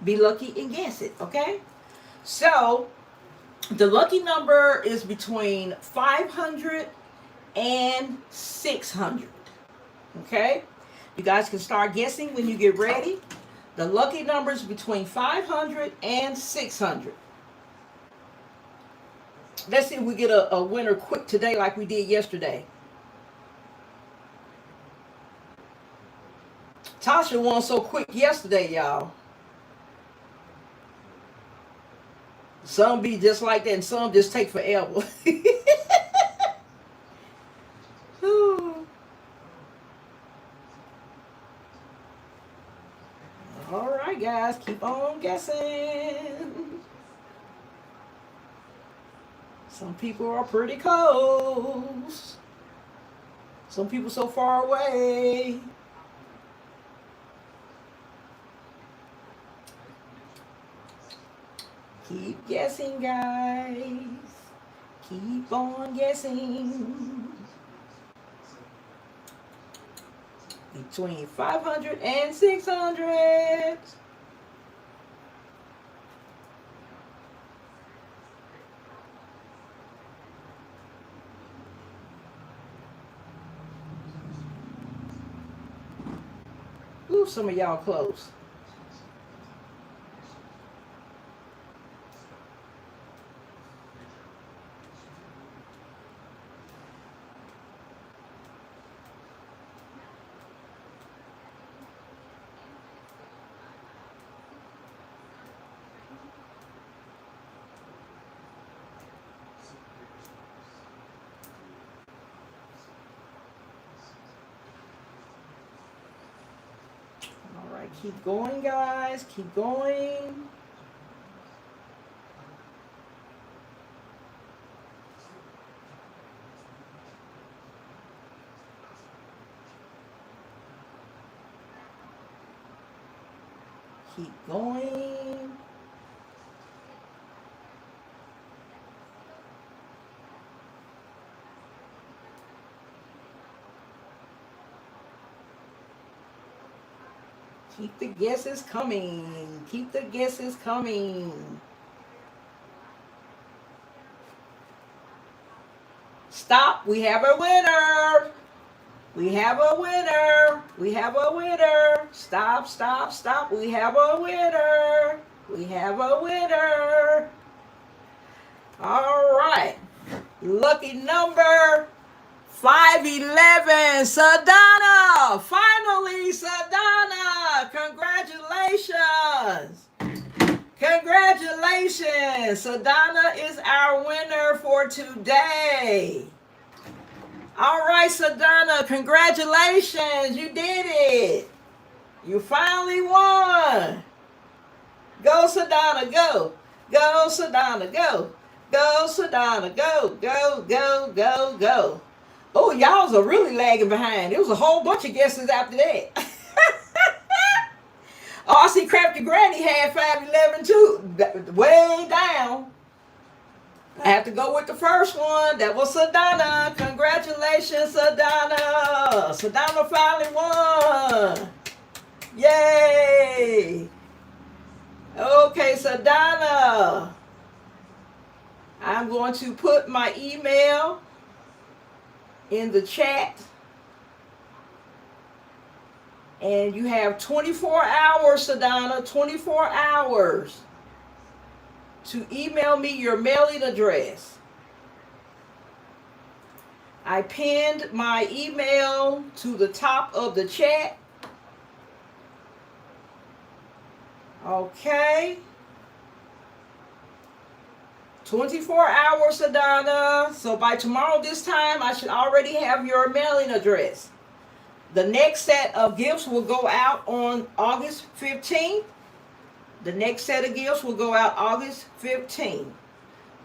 be lucky and guess it, okay? So the lucky number is between 500 and 600, okay? You guys can start guessing when you get ready. The lucky number is between 500 and 600. Let's see if we get a winner quick today like we did yesterday. Tasha won so quick yesterday, y'all. Some be just like that, and some just take forever. All right, guys, keep on guessing. Some people are pretty close. Some people so far away. Keep guessing, guys. Keep on guessing. Between 500 and 600. Ooh, some of y'all close. Keep going, guys. Keep going. Keep going. Keep the guesses coming. Keep the guesses coming. Stop. We have a winner. We have a winner. We have a winner. Stop, stop, stop. We have a winner. We have a winner. All right. Lucky number 511, Sadana. Finally, Sadana. Congratulations. Congratulations. Sadana is our winner for today. All right, Sadana, congratulations. You did it. You finally won. Go, Sadana, go. Go, Sadana, go. Go, Sadana, go. Go, go, go, go. Oh, y'all are really lagging behind. There was a whole bunch of guesses after that. Oh, I see Crafty Granny had 511 too. Way down. I have to go with the first one. That was Sadana. Congratulations, Sadana. Sadana finally won. Yay. Okay, Sadana. I'm going to put my email in the chat. And you have 24 hours, Sadana, 24 hours to email me your mailing address. I pinned my email to the top of the chat. Okay. 24 hours, Sadana. So by tomorrow this time, I should already have your mailing address. The next set of gifts will go out on August 15th. The next set of gifts will go out August 15th.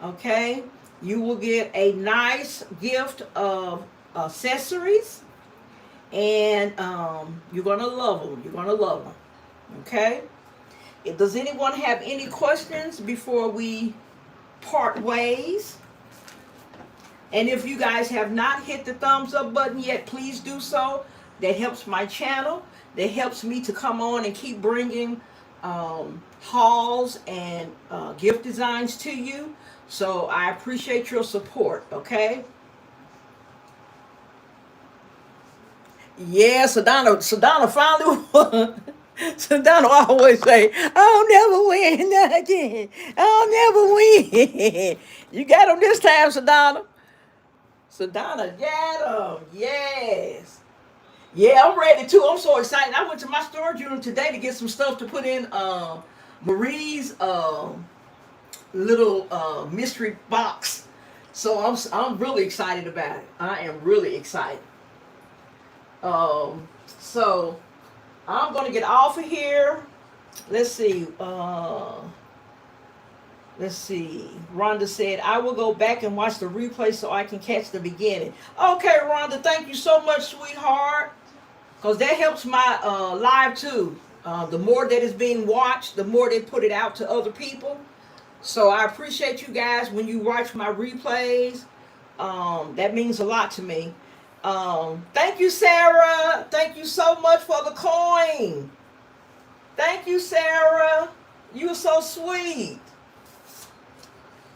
Okay? You will get a nice gift of accessories. And you're going to love them. You're going to love them. Okay? Does anyone have any questions before we part ways? And if you guys have not hit the thumbs up button yet, please do so. That helps my channel. That helps me to come on and keep bringing hauls and gift designs to you. So I appreciate your support, okay? Yeah, Sedona finally won. Sedona always say, I'll never win again. I'll never win. You got him this time, Sedona. Sedona got him. Yes. Yeah, I'm ready too. I'm so excited. I went to my storage unit today to get some stuff to put in Marie's little mystery box. So I'm really excited about it. I am really excited. So I'm gonna get off of here. Let's see. Let's see. Rhonda said, I will go back and watch the replay so I can catch the beginning. Okay, Rhonda, thank you so much, sweetheart. Because that helps my live too. The more that is being watched, the more they put it out to other people. So I appreciate you guys when you watch my replays. That means a lot to me. Thank you, Sarah. Thank you so much for the coin. Thank you, Sarah. You're so sweet.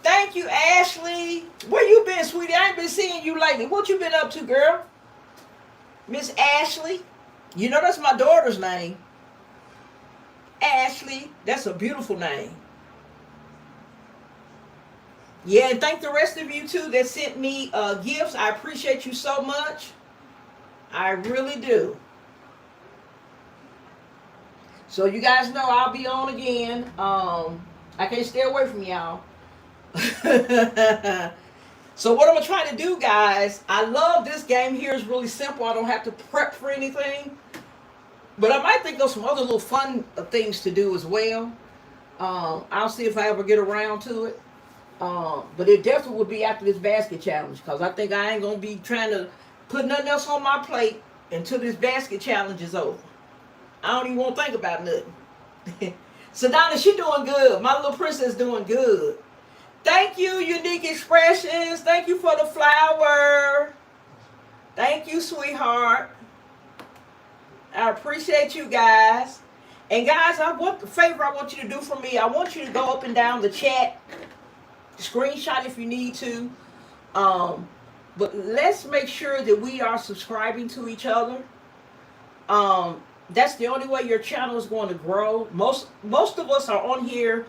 Thank you, Ashley. Where you been, sweetie? I ain't been seeing you lately. What you been up to, girl? Miss Ashley. You know that's my daughter's name. Ashley. That's a beautiful name. Yeah, and thank the rest of you too that sent me gifts. I appreciate you so much. I really do. So you guys know I'll be on again. I can't stay away from y'all. So what I'm gonna try to do, guys, I love this game here. It's really simple. I don't have to prep for anything. But I might think of some other little fun things to do as well. I'll see if I ever get around to it. But it definitely will be after this basket challenge, because I think I ain't gonna be trying to put nothing else on my plate until this basket challenge is over. I don't even want to think about nothing. So Donna, she doing good. My little princess doing good. Thank you, Unique Expressions. Thank you for the flower. Thank you, sweetheart. I appreciate you guys. And guys, what the favor I want you to do for me, I want you to go up and down the chat. Screenshot if you need to. But let's make sure that we are subscribing to each other. That's the only way your channel is going to grow. Most of us are on here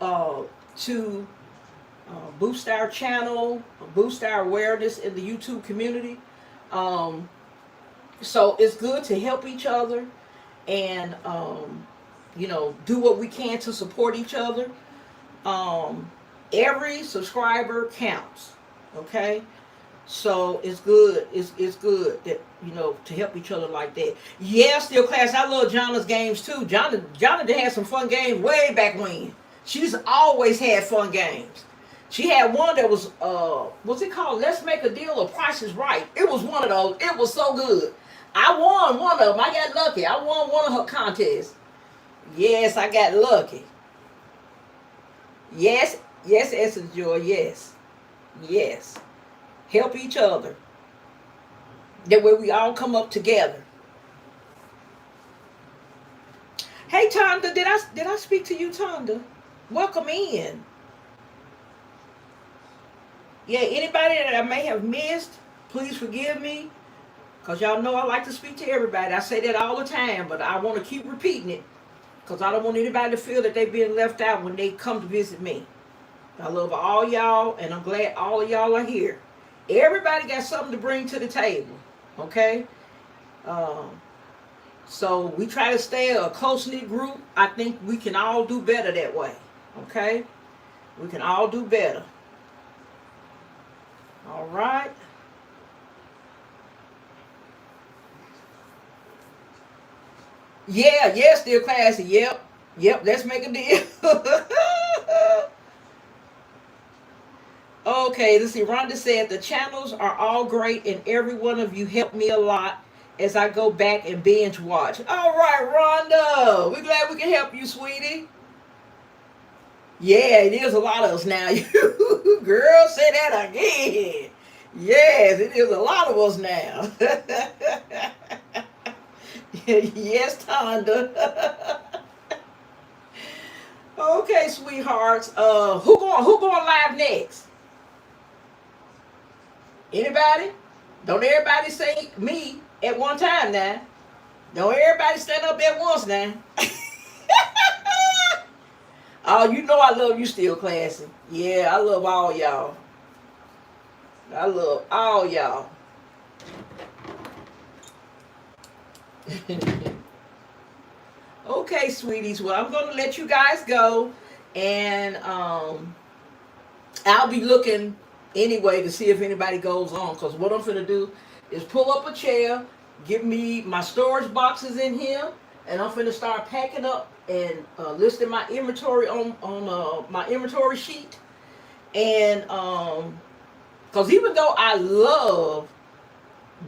to boost our channel, boost our awareness in the YouTube community. So it's good to help each other and do what we can to support each other. Every subscriber counts. Okay? So it's good. It's good that to help each other like that. Yeah, Still Class. I love Jonna's games too. Jonna had some fun games way back when. She's always had fun games. She had one that was what's it called? Let's Make a Deal or Price is Right. It was one of those. It was so good. I won one of them. I got lucky. I won one of her contests. Yes, I got lucky. Yes, Essence Joy. Yes. Help each other. That way we all come up together. Hey Tonda, did I speak to you, Tonda? Welcome in. Yeah, anybody that I may have missed, please forgive me. Because y'all know I like to speak to everybody. I say that all the time, but I want to keep repeating it. Because I don't want anybody to feel that they're being left out when they come to visit me. I love all y'all, and I'm glad all of y'all are here. Everybody got something to bring to the table. Okay? So we try to stay a close-knit group. I think we can all do better that way. Okay? We can all do better. All right. Yeah, still classy. Yep, let's make a deal. Okay, let's see. Rhonda said the channels are all great and every one of you helped me a lot as I go back and binge watch. All right, Rhonda. We're glad we can help you, sweetie. Yeah, it is a lot of us now. Girl, say that again. Yes, it is a lot of us now. Yes, Tonda. Okay, sweethearts. Who going live next? Anybody? Don't everybody say me at one time now. Don't everybody stand up at once now. Oh, you know I love you still, classy. Yeah, I love all y'all. I love all y'all. Okay, sweeties. Well, I'm gonna let you guys go, and I'll be looking anyway to see if anybody goes on. Cause what I'm gonna do is pull up a chair, give me my storage boxes in here, and I'm gonna start packing up and listing my inventory on my inventory sheet. And cause even though I love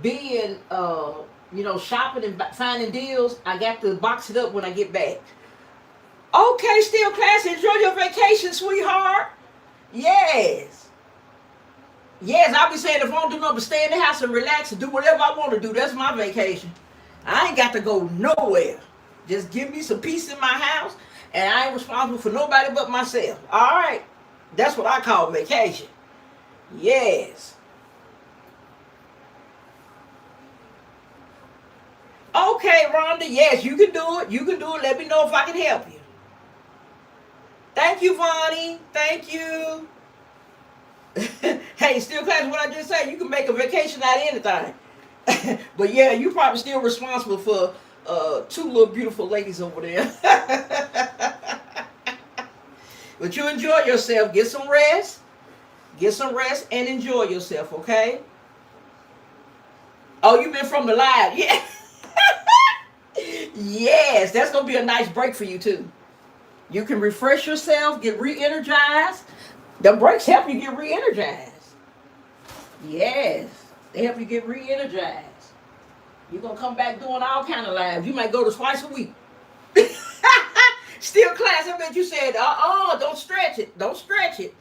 being shopping and finding deals, I got to box it up when I get back. Okay, still classy. Enjoy your vacation, sweetheart. Yes. Yes, I'll be saying if I don't do nothing but stay in the house and relax and do whatever I want to do, that's my vacation. I ain't got to go nowhere. Just give me some peace in my house, and I ain't responsible for nobody but myself. All right. That's what I call vacation. Yes. Okay, Rhonda. Yes, you can do it. You can do it. Let me know if I can help you. Thank you, Vonnie. Thank you. Hey, still class what I just said. You can make a vacation out of anything. But yeah, you probably still responsible for two little beautiful ladies over there. But you enjoy yourself. Get some rest. Get some rest and enjoy yourself, okay? Oh, you been from the live. Yeah. Yes, that's going to be a nice break for you, too. You can refresh yourself, get re-energized. The breaks help you get re-energized. Yes, they help you get re-energized. You're going to come back doing all kind of lives. You might go to twice a week. Still class, I bet you said, don't stretch it. Don't stretch it.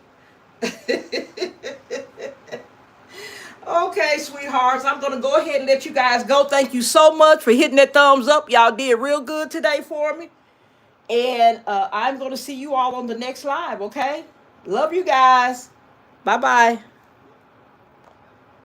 Okay, sweethearts, I'm going to go ahead and let you guys go. Thank you so much for hitting that thumbs up. Y'all did real good today for me. And I'm going to see you all on the next live, okay? Love you guys. Bye-bye.